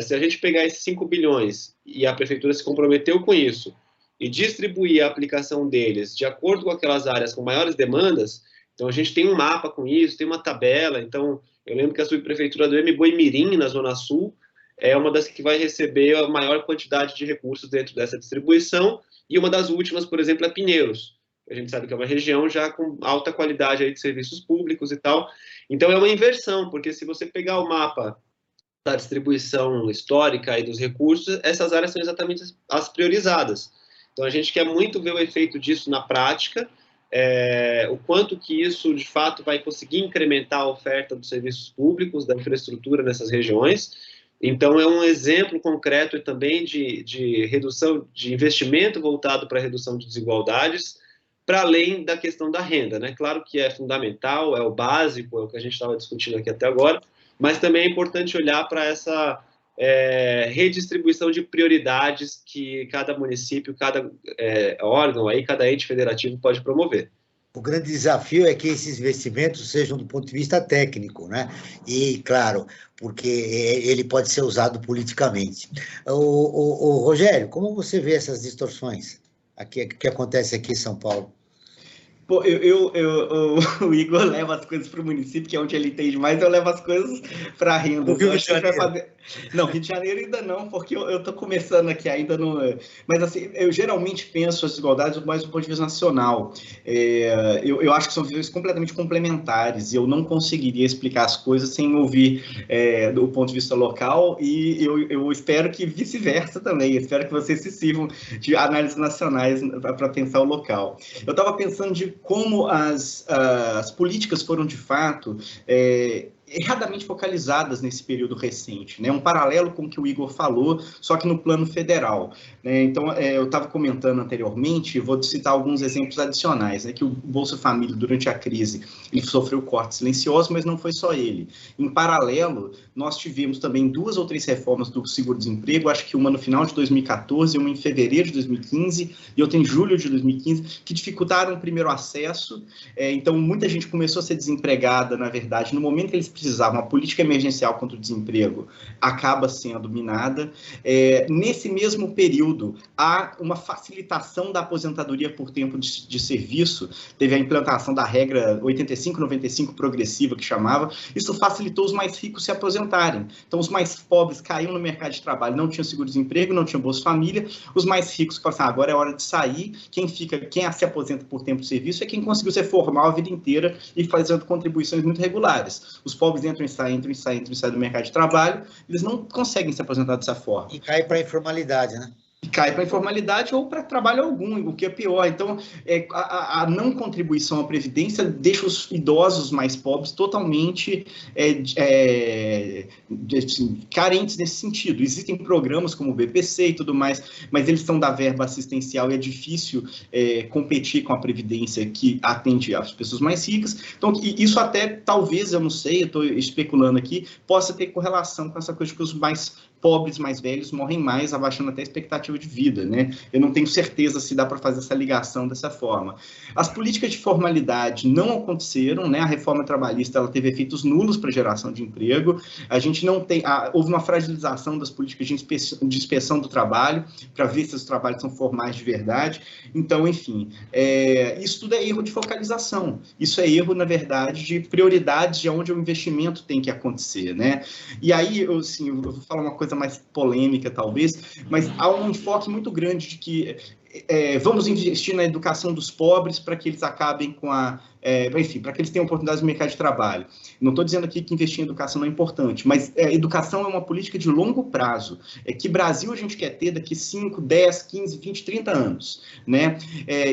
se a gente pegar esses 5 bilhões e a prefeitura se comprometeu com isso e distribuir a aplicação deles de acordo com aquelas áreas com maiores demandas, então a gente tem um mapa com isso, tem uma tabela. Então, eu lembro que a subprefeitura do Boimirim, na Zona Sul, é uma das que vai receber a maior quantidade de recursos dentro dessa distribuição, e uma das últimas, por exemplo, é Pinheiros. A gente sabe que é uma região já com alta qualidade aí de serviços públicos e tal. Então, é uma inversão, porque se você pegar o mapa da distribuição histórica e dos recursos, essas áreas são exatamente as priorizadas. Então, a gente quer muito ver o efeito disso na prática, o quanto que isso, de fato, vai conseguir incrementar a oferta dos serviços públicos, da infraestrutura nessas regiões. Então, é um exemplo concreto também de redução, de investimento voltado para a redução de desigualdades, para além da questão da renda, né? Claro que é fundamental, é o básico, é o que a gente estava discutindo aqui até agora, mas também é importante olhar para essa redistribuição de prioridades que cada município, cada órgão, aí, cada ente federativo pode promover. O grande desafio é que esses investimentos sejam do ponto de vista técnico, né? E, claro, porque ele pode ser usado politicamente. O Rogério, como você vê essas distorções que acontecem aqui em São Paulo? Pô, o Igor leva as coisas para o município, que é onde ele entende mais, eu levo as coisas para a renda. Rio de Janeiro. Não, Rio de Janeiro ainda não, porque eu estou começando aqui, ainda não... Mas, assim, eu geralmente penso as desigualdades mais do ponto de vista nacional. Eu acho que são visões completamente complementares, e eu não conseguiria explicar as coisas sem ouvir do ponto de vista local, e eu espero que vice-versa também. Eu espero que vocês se sirvam de análises nacionais para pensar o local. Eu estava pensando de como as políticas foram, de fato, erradamente focalizadas nesse período recente, né? Um paralelo com o que o Igor falou, só que no plano federal, né? Então, eu estava comentando anteriormente, vou citar alguns exemplos adicionais, né? Que o Bolsa Família, durante a crise, ele sofreu corte silencioso, mas não foi só ele. Em paralelo, nós tivemos também 2 ou 3 reformas do seguro-desemprego, acho que uma no final de 2014, uma em fevereiro de 2015 e outra em julho de 2015, que dificultaram o primeiro acesso. Então, muita gente começou a ser desempregada, na verdade, no momento que eles precisavam. A política emergencial contra o desemprego acaba sendo minada. Nesse mesmo período, há uma facilitação da aposentadoria por tempo de serviço, teve a implantação da regra 85-95 progressiva, que chamava. Isso facilitou os mais ricos se aposentarem. Então, os mais pobres caíam no mercado de trabalho, não tinham seguro-desemprego, não tinham Bolsa Família. Os mais ricos falaram assim, agora é hora de sair. Quem se aposenta por tempo de serviço é quem conseguiu ser formal a vida inteira e fazendo contribuições muito regulares. Os pobres entram e saem do mercado de trabalho, eles não conseguem se aposentar dessa forma. E cai para a informalidade, né? cai para a informalidade ou para trabalho algum, o que é pior. Então, a não contribuição à Previdência deixa os idosos mais pobres totalmente assim, carentes nesse sentido. Existem programas como o BPC e tudo mais, mas eles são da verba assistencial e é difícil competir com a Previdência que atende as pessoas mais ricas. Então, isso até, talvez, eu não sei, eu estou especulando aqui, possa ter correlação com essa coisa de que os mais pobres, mais velhos, morrem mais, abaixando até a expectativa de vida, né? Eu não tenho certeza se dá para fazer essa ligação dessa forma. As políticas de formalidade não aconteceram, né? A reforma trabalhista, ela teve efeitos nulos para a geração de emprego, a gente não tem, houve uma fragilização das políticas de inspeção do trabalho, para ver se os trabalhos são formais de verdade. Então, enfim, isso tudo é erro de focalização, isso é erro, na verdade, de prioridades de onde o investimento tem que acontecer, né? E aí, eu vou falar uma coisa mais polêmica, talvez, mas há um enfoque muito grande de que vamos investir na educação dos pobres para que eles acabem com enfim, para que eles tenham oportunidades no mercado de trabalho. Não estou dizendo aqui que investir em educação não é importante, mas educação é uma política de longo prazo. Que Brasil a gente quer ter daqui 5, 10, 15, 20, 30 anos, né?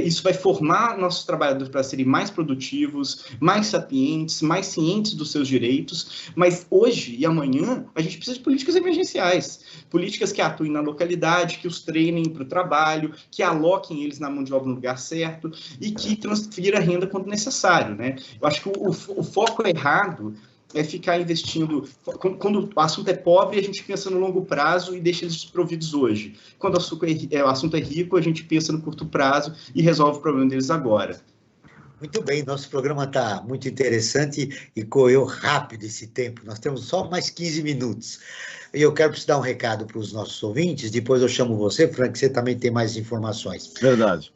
Isso vai formar nossos trabalhadores para serem mais produtivos, mais sapientes, mais cientes dos seus direitos, mas hoje e amanhã a gente precisa de políticas emergenciais, políticas que atuem na localidade, que os treinem para o trabalho, que aloquem eles na mão de obra no lugar certo e que transfira a renda quando necessário, né? Eu acho que o foco errado é ficar investindo... Quando o assunto é pobre, a gente pensa no longo prazo e deixa eles desprovidos hoje. Quando o assunto é rico, a gente pensa no curto prazo e resolve o problema deles agora. Muito bem, nosso programa está muito interessante e correu rápido esse tempo. Nós temos só mais 15 minutos. E eu quero dar um recado para os nossos ouvintes, depois eu chamo você, Frank, você também tem mais informações. Verdade.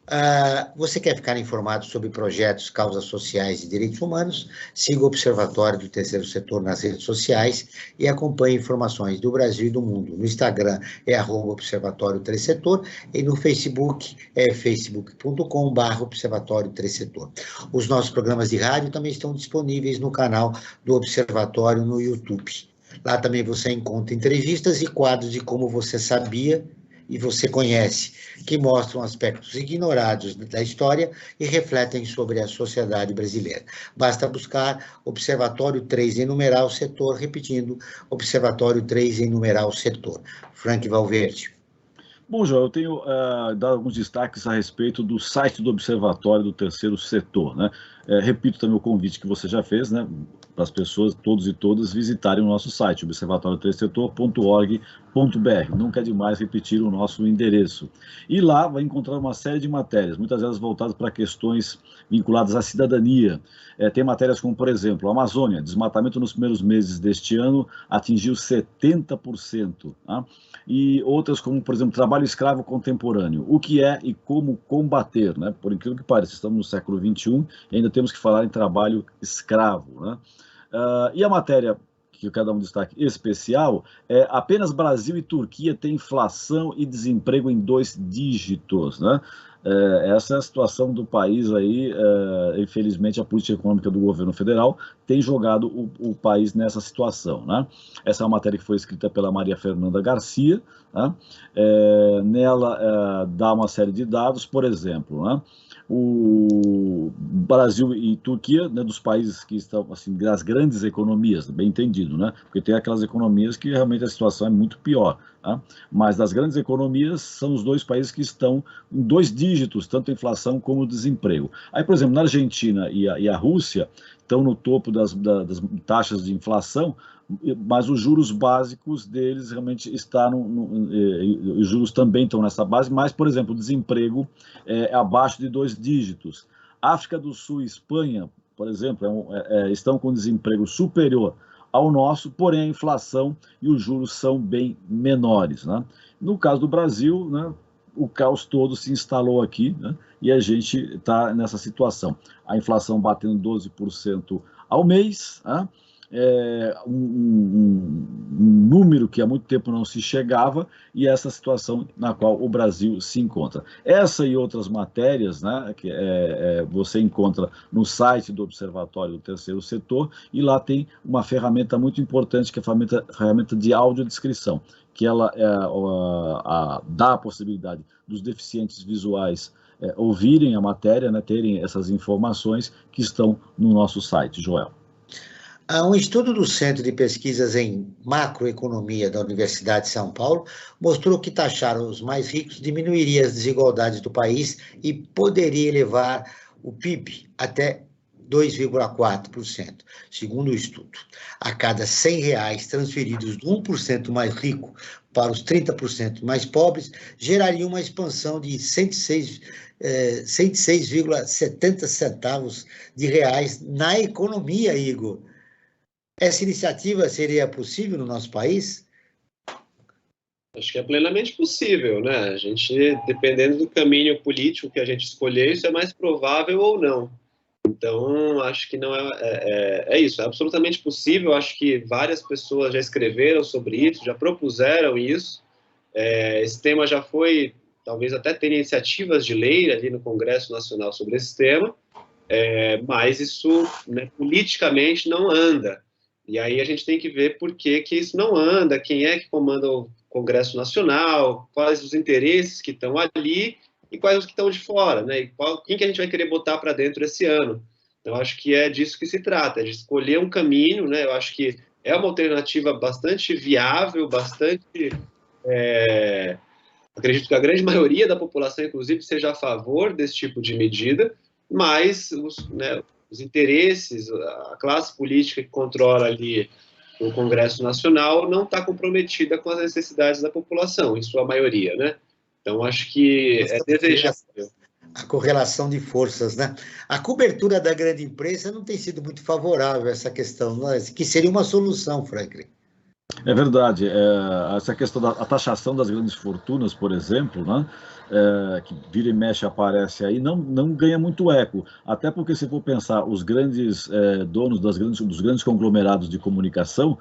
Você quer ficar informado sobre projetos, causas sociais e direitos humanos? Siga o Observatório do Terceiro Setor nas redes sociais e acompanhe informações do Brasil e do mundo. No Instagram é @Observatório Terceiro Setor e no Facebook é facebook.com/Observatório Terceiro Setor. Os nossos programas de rádio também estão disponíveis no canal do Observatório no YouTube. Lá também você encontra entrevistas e quadros de como você sabia e você conhece, que mostram aspectos ignorados da história e refletem sobre a sociedade brasileira. Basta buscar Observatório 3 em numeral setor, repetindo, Observatório 3 em numeral setor. Frank Valverde. Bom, João, eu tenho dado alguns destaques a respeito do site do Observatório do Terceiro Setor, né? Repito também o convite que você já fez, né, para as pessoas, todos e todas, visitarem o nosso site, observatorioterceirsetor.org.br. Nunca é demais repetir o nosso endereço. E lá vai encontrar uma série de matérias, muitas vezes voltadas para questões vinculadas à cidadania. Tem matérias como, por exemplo, a Amazônia, desmatamento nos primeiros meses deste ano atingiu 70%. Tá? E outras como, por exemplo, trabalho escravo contemporâneo. O que é e como combater, né? Por incrível que pareça, estamos no século XXI e ainda temos que falar em trabalho escravo, né? E a matéria que eu quero dar um destaque especial é apenas Brasil e Turquia têm inflação e desemprego em 2 dígitos, né? Essa é a situação do país aí, infelizmente a política econômica do governo federal tem jogado o país nessa situação, né? Essa é uma matéria que foi escrita pela Maria Fernanda Garcia, né? Nela dá uma série de dados, por exemplo, né? O Brasil e Turquia, né, dos países que estão, assim, das grandes economias, bem entendido, né? Porque tem aquelas economias que realmente a situação é muito pior, tá? Mas das grandes economias são os 2 países que estão em 2 dígitos, tanto a inflação como o desemprego. Aí, por exemplo, na Argentina e a Rússia estão no topo das taxas de inflação, mas os juros básicos deles realmente estão, os juros também estão nessa base, mas, por exemplo, o desemprego é abaixo de 2 dígitos. África do Sul e Espanha, por exemplo, estão com desemprego superior ao nosso, porém a inflação e os juros são bem menores, né? No caso do Brasil, né, o caos todo se instalou aqui, né, e a gente está nessa situação. A inflação batendo 12% ao mês, né? Um número que há muito tempo não se chegava, e essa situação na qual o Brasil se encontra. Essa e outras matérias, né, que você encontra no site do Observatório do Terceiro Setor, e lá tem uma ferramenta muito importante, que é a ferramenta de audiodescrição. que ela dá a possibilidade dos deficientes visuais ouvirem a matéria, né, terem essas informações que estão no nosso site, Joel. Um estudo do Centro de Pesquisas em Macroeconomia da Universidade de São Paulo mostrou que taxar os mais ricos diminuiria as desigualdades do país e poderia elevar o PIB até 2,4%, segundo o estudo. A cada R$100 transferidos do 1% mais rico para os 30% mais pobres, geraria uma expansão de 106,70 centavos de reais na economia, Igor. Essa iniciativa seria possível no nosso país? Acho que é plenamente possível, né? A gente, dependendo do caminho político que a gente escolher, isso é mais provável ou não. Então, acho que não é isso, é absolutamente possível. Acho que várias pessoas já escreveram sobre isso, já propuseram isso. Esse tema já foi, talvez até ter iniciativas de lei ali no Congresso Nacional sobre esse tema, mas isso, né, politicamente não anda. E aí a gente tem que ver por que isso não anda, quem é que comanda o Congresso Nacional, quais os interesses que estão ali e quais os que estão de fora, né? E quem que a gente vai querer botar para dentro esse ano. Então, acho que é disso que se trata, de escolher um caminho, né? Eu acho que é uma alternativa bastante viável, bastante... acredito que a grande maioria da população, inclusive, seja a favor desse tipo de medida, mas os interesses, a classe política que controla ali o Congresso Nacional não está comprometida com as necessidades da população, em sua maioria, né? Então, acho que é desejável. A correlação de forças, né? A cobertura da grande imprensa não tem sido muito favorável a essa questão, que seria uma solução, Franklin. É verdade. Essa questão da taxação das grandes fortunas, por exemplo, né? Que vira e mexe aparece aí, não ganha muito eco. Até porque, se for pensar, os grandes donos dos grandes conglomerados de comunicação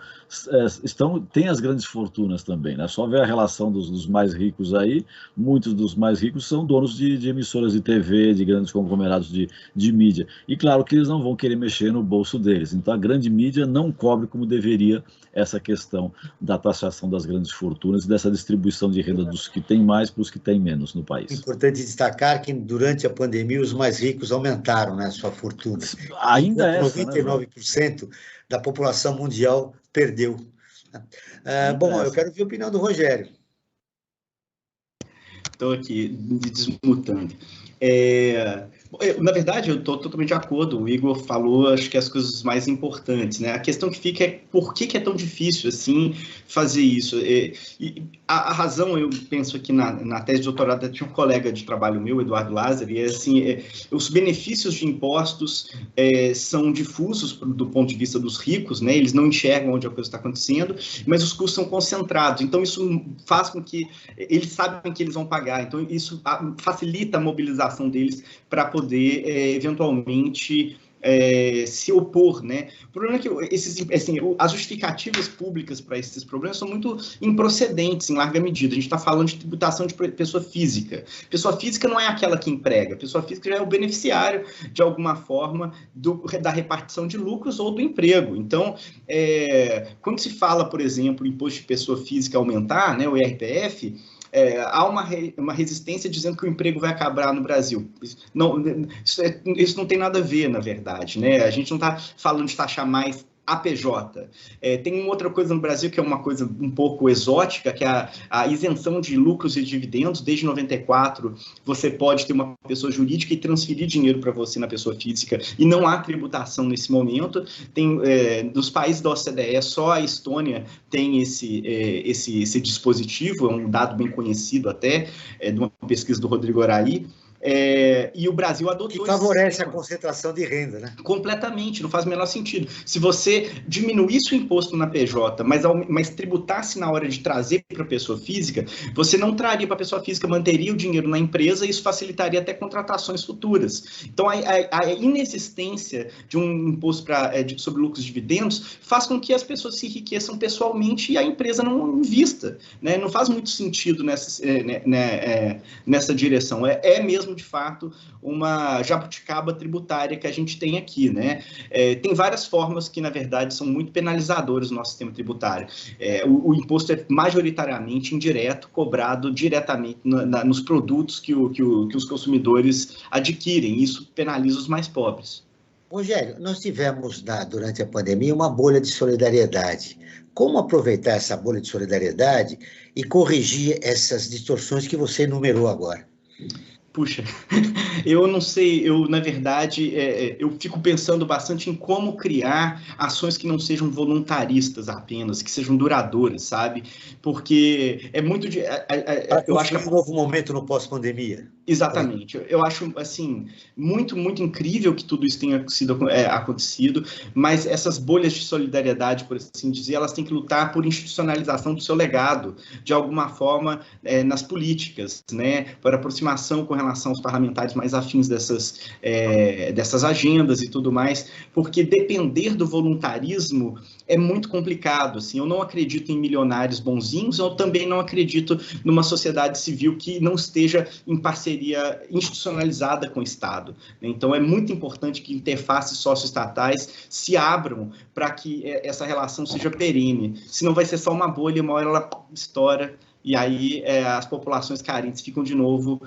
têm as grandes fortunas também, né? Só ver a relação dos mais ricos aí, muitos dos mais ricos são donos de emissoras de TV, de grandes conglomerados de mídia. E claro que eles não vão querer mexer no bolso deles. Então, a grande mídia não cobre como deveria essa questão da taxação das grandes fortunas e dessa distribuição de renda dos que têm mais para os que têm menos no país. Importante destacar que durante a pandemia os mais ricos aumentaram, né, sua fortuna. Ainda é 99%, né, da população mundial perdeu. Eu quero ver a opinião do Rogério. Estou aqui desmutando. Na verdade, eu estou totalmente de acordo. O Igor falou, acho que as coisas mais importantes, né? A questão que fica é por que é tão difícil assim fazer isso. A razão, eu penso aqui na tese de doutorado, tinha um colega de trabalho meu, Eduardo Lázaro, e assim, os benefícios de impostos são difusos do ponto de vista dos ricos, né? Eles não enxergam onde a coisa está acontecendo, mas os custos são concentrados. Então, isso faz com que eles sabem que eles vão pagar. Então, isso facilita a mobilização deles para poder, eventualmente, se opor, né? O problema é que as justificativas públicas para esses problemas são muito improcedentes, em larga medida. A gente está falando de tributação de pessoa física. Pessoa física não é aquela que emprega. Pessoa física já é o beneficiário, de alguma forma, da repartição de lucros ou do emprego. Então, quando se fala, por exemplo, o imposto de pessoa física aumentar, né, o IRPF, há uma resistência dizendo que o emprego vai acabar no Brasil. Isso não tem nada a ver, na verdade, né? A gente não está falando de taxar mais a PJ. Tem uma outra coisa no Brasil que é uma coisa um pouco exótica, que é a isenção de lucros e dividendos. Desde 94, você pode ter uma pessoa jurídica e transferir dinheiro para você na pessoa física, e não há tributação nesse momento. Dos países da OCDE, só a Estônia tem esse dispositivo, é um dado bem conhecido até, de uma pesquisa do Rodrigo Araí. E o Brasil adotou... Que favorece a concentração de renda, né? Completamente, não faz o menor sentido. Se você diminuísse o imposto na PJ, mas tributasse na hora de trazer para a pessoa física, você não traria para a pessoa física, manteria o dinheiro na empresa, e isso facilitaria até contratações futuras. Então, a inexistência de um imposto sobre lucros e dividendos faz com que as pessoas se enriqueçam pessoalmente e a empresa não invista, né? Não faz muito sentido nessa direção. É mesmo mesmo, de fato, uma jabuticaba tributária que a gente tem aqui, né? Tem várias formas que, na verdade, são muito penalizadoras no nosso sistema tributário. O imposto é majoritariamente indireto, cobrado diretamente nos produtos que os consumidores adquirem. Isso penaliza os mais pobres. Rogério, nós tivemos, durante a pandemia, uma bolha de solidariedade. Como aproveitar essa bolha de solidariedade e corrigir essas distorções que você enumerou agora? Puxa, eu não sei, na verdade, eu fico pensando bastante em como criar ações que não sejam voluntaristas apenas, que sejam duradouras, sabe? Porque é muito... eu acho que é um novo momento no pós-pandemia. Exatamente. Eu acho, assim, muito, muito incrível que tudo isso tenha acontecido, mas essas bolhas de solidariedade, por assim dizer, elas têm que lutar por institucionalização do seu legado, de alguma forma, nas políticas, né? Por aproximação com relação aos parlamentares mais afins dessas agendas e tudo mais, porque depender do voluntarismo é muito complicado, assim. Eu não acredito em milionários bonzinhos, eu também não acredito numa sociedade civil que não esteja em parceria institucionalizada com o Estado. Então, é muito importante que interfaces socioestatais se abram para que essa relação seja perene. Senão vai ser só uma bolha, uma hora ela estoura, e aí as populações carentes ficam de novo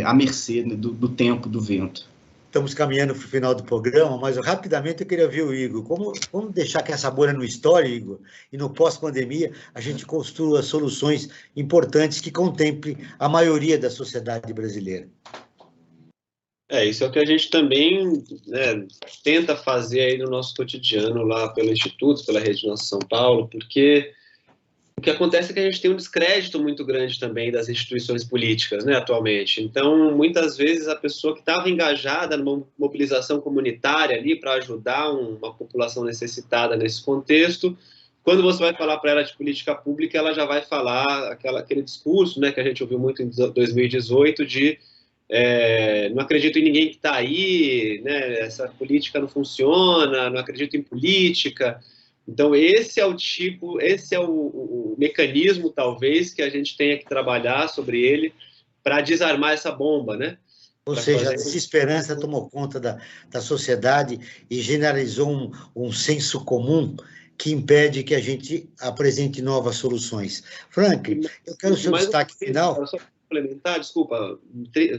à mercê do tempo, do vento. Estamos caminhando para o final do programa, mas rapidamente eu queria ver o Igor. Como deixar que essa bolha não estoure, Igor, e no pós-pandemia a gente construa soluções importantes que contemplem a maioria da sociedade brasileira? Isso é o que a gente também tenta fazer aí no nosso cotidiano lá pelo Instituto, pela Rede Nossa São Paulo, porque o que acontece é que a gente tem um descrédito muito grande também das instituições políticas, né, atualmente. Então, muitas vezes, a pessoa que estava engajada numa mobilização comunitária ali para ajudar uma população necessitada nesse contexto, quando você vai falar para ela de política pública, ela já vai falar aquele discurso, né, que a gente ouviu muito em 2018 de não acredito em ninguém que está aí, né, essa política não funciona, não acredito em política. Então, esse é o mecanismo, talvez, que a gente tenha que trabalhar sobre ele para desarmar essa bomba, né? Ou seja, a desesperança tomou conta da sociedade e generalizou um senso comum que impede que a gente apresente novas soluções. Franklin, eu quero o seu destaque final. Só complementar, desculpa,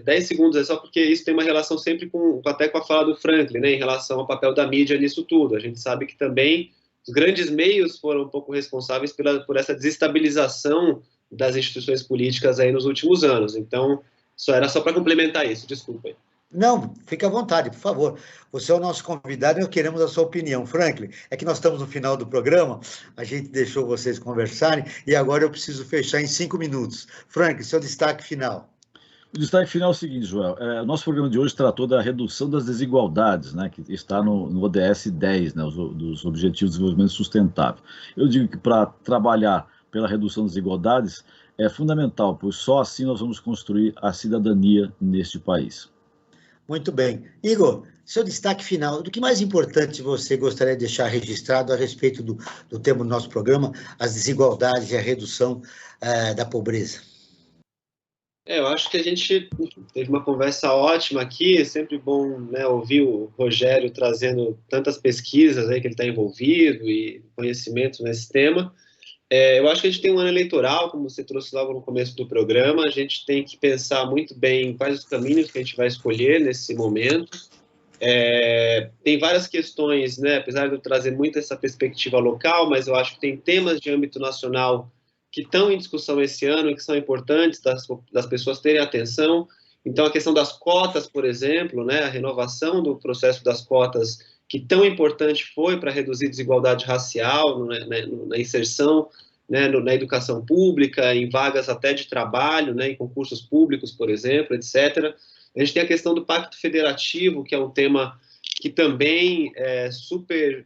10 segundos, é só porque isso tem uma relação sempre até com a fala do Franklin, né, em relação ao papel da mídia nisso tudo. A gente sabe que também os grandes meios foram um pouco responsáveis por essa desestabilização das instituições políticas aí nos últimos anos. Então, era só para complementar isso, desculpem. Não, fique à vontade, por favor. Você é o nosso convidado e nós queremos a sua opinião. Franklin, é que nós estamos no final do programa, a gente deixou vocês conversarem e agora eu preciso fechar em 5 minutos. Franklin, seu destaque final. O destaque final é o seguinte, Joel. O nosso programa de hoje tratou da redução das desigualdades, né, que está no ODS 10, né, dos Objetivos de Desenvolvimento Sustentável. Eu digo que para trabalhar pela redução das desigualdades é fundamental, pois só assim nós vamos construir a cidadania neste país. Muito bem. Igor, seu destaque final, do que mais importante você gostaria de deixar registrado a respeito do tema do nosso programa, as desigualdades e a redução da pobreza? Eu acho que a gente teve uma conversa ótima aqui, é sempre bom, né, ouvir o Rogério trazendo tantas pesquisas aí que ele está envolvido e conhecimento nesse tema. Eu acho que a gente tem um ano eleitoral, como você trouxe logo no começo do programa, a gente tem que pensar muito bem quais os caminhos que a gente vai escolher nesse momento. Tem várias questões, né, apesar de eu trazer muito essa perspectiva local, mas eu acho que tem temas de âmbito nacional que estão em discussão esse ano e que são importantes das pessoas terem atenção. Então, a questão das cotas, por exemplo, né, a renovação do processo das cotas, que tão importante foi para reduzir desigualdade racial na inserção, né, na educação pública, em vagas até de trabalho, né, em concursos públicos, por exemplo, etc. A gente tem a questão do Pacto Federativo, que é um tema que também é super,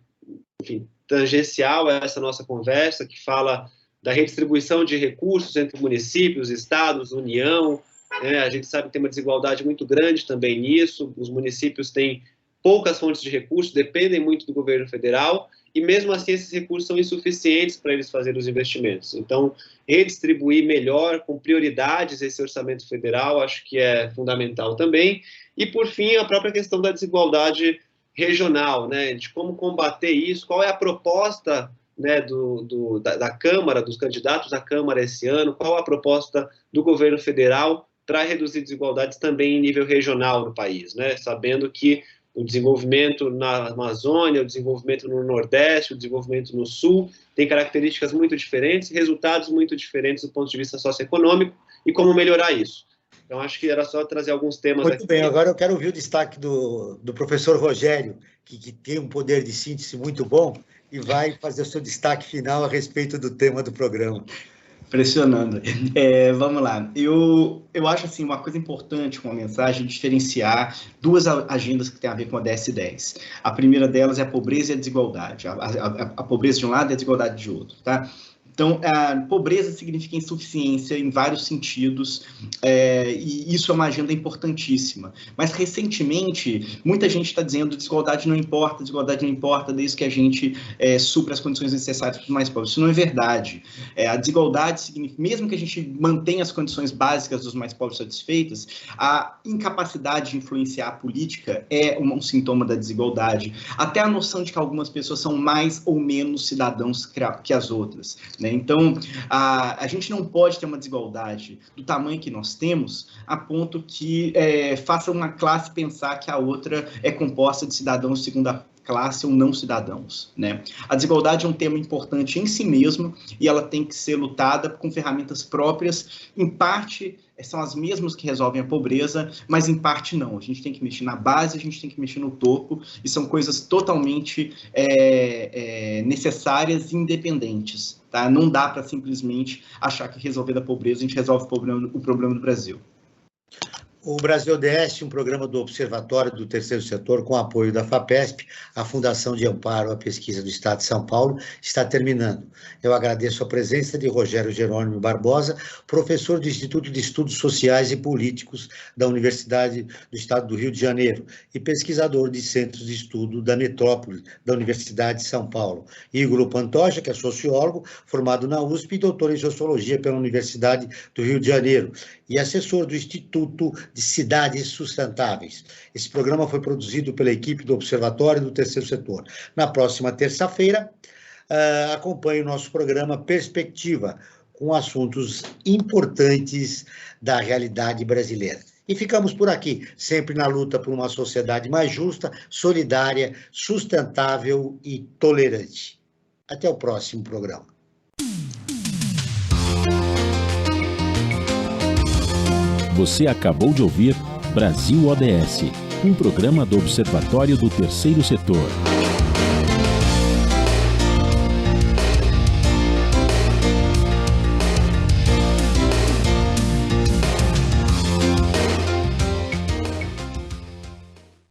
enfim, tangencial a essa nossa conversa, que fala da redistribuição de recursos entre municípios, estados, União. A gente sabe que tem uma desigualdade muito grande também nisso, os municípios têm poucas fontes de recursos, dependem muito do governo federal, e mesmo assim esses recursos são insuficientes para eles fazerem os investimentos. Então, redistribuir melhor, com prioridades, esse orçamento federal, acho que é fundamental também. E, por fim, a própria questão da desigualdade regional, né, de como combater isso, qual é a proposta, né, da Câmara, dos candidatos à Câmara esse ano, qual a proposta do governo federal para reduzir desigualdades também em nível regional no país, né, sabendo que o desenvolvimento na Amazônia, o desenvolvimento no Nordeste, o desenvolvimento no Sul, tem características muito diferentes, resultados muito diferentes do ponto de vista socioeconômico, e como melhorar isso. Então, acho que era só trazer alguns temas Muito aqui. bem, agora eu quero ouvir o destaque do professor Rogério, que tem um poder de síntese muito bom, e vai fazer o seu destaque final a respeito do tema do programa. Pressionando. Vamos lá. Eu acho assim, uma coisa importante com a mensagem, diferenciar duas agendas que têm a ver com a DS10. A primeira delas é a pobreza e a desigualdade. A pobreza de um lado e a desigualdade de outro, tá? Então, a pobreza significa insuficiência em vários sentidos, e isso é uma agenda importantíssima. Mas, recentemente, muita gente está dizendo que desigualdade não importa, desde que a gente supra as condições necessárias para os mais pobres. Isso não é verdade. A desigualdade significa, mesmo que a gente mantenha as condições básicas dos mais pobres satisfeitas, a incapacidade de influenciar a política é um sintoma da desigualdade. Até a noção de que algumas pessoas são mais ou menos cidadãos que as outras, né? Então, a gente não pode ter uma desigualdade do tamanho que nós temos a ponto que faça uma classe pensar que a outra é composta de cidadãos de segunda classe ou não cidadãos, né? A desigualdade é um tema importante em si mesmo e ela tem que ser lutada com ferramentas próprias. Em parte, são as mesmas que resolvem a pobreza, mas em parte não. A gente tem que mexer na base, a gente tem que mexer no topo, e são coisas totalmente necessárias e independentes, tá? Não dá para simplesmente achar que resolvendo a pobreza a gente resolve o problema do Brasil. O Brasil ODS, um programa do Observatório do Terceiro Setor, com apoio da FAPESP, a Fundação de Amparo à Pesquisa do Estado de São Paulo, está terminando. Eu agradeço a presença de Rogério Jerônimo Barbosa, professor do Instituto de Estudos Sociais e Políticos da Universidade do Estado do Rio de Janeiro e pesquisador de centros de estudo da metrópole da Universidade de São Paulo. Igor Pantoja, que é sociólogo, formado na USP e doutor em Sociologia pela Universidade do Rio de Janeiro, e assessor do Instituto de Cidades Sustentáveis. Esse programa foi produzido pela equipe do Observatório do Terceiro Setor. Na próxima terça-feira, acompanhe o nosso programa Perspectiva, com assuntos importantes da realidade brasileira. E ficamos por aqui, sempre na luta por uma sociedade mais justa, solidária, sustentável e tolerante. Até o próximo programa. Você acabou de ouvir Brasil ODS, um programa do Observatório do Terceiro Setor.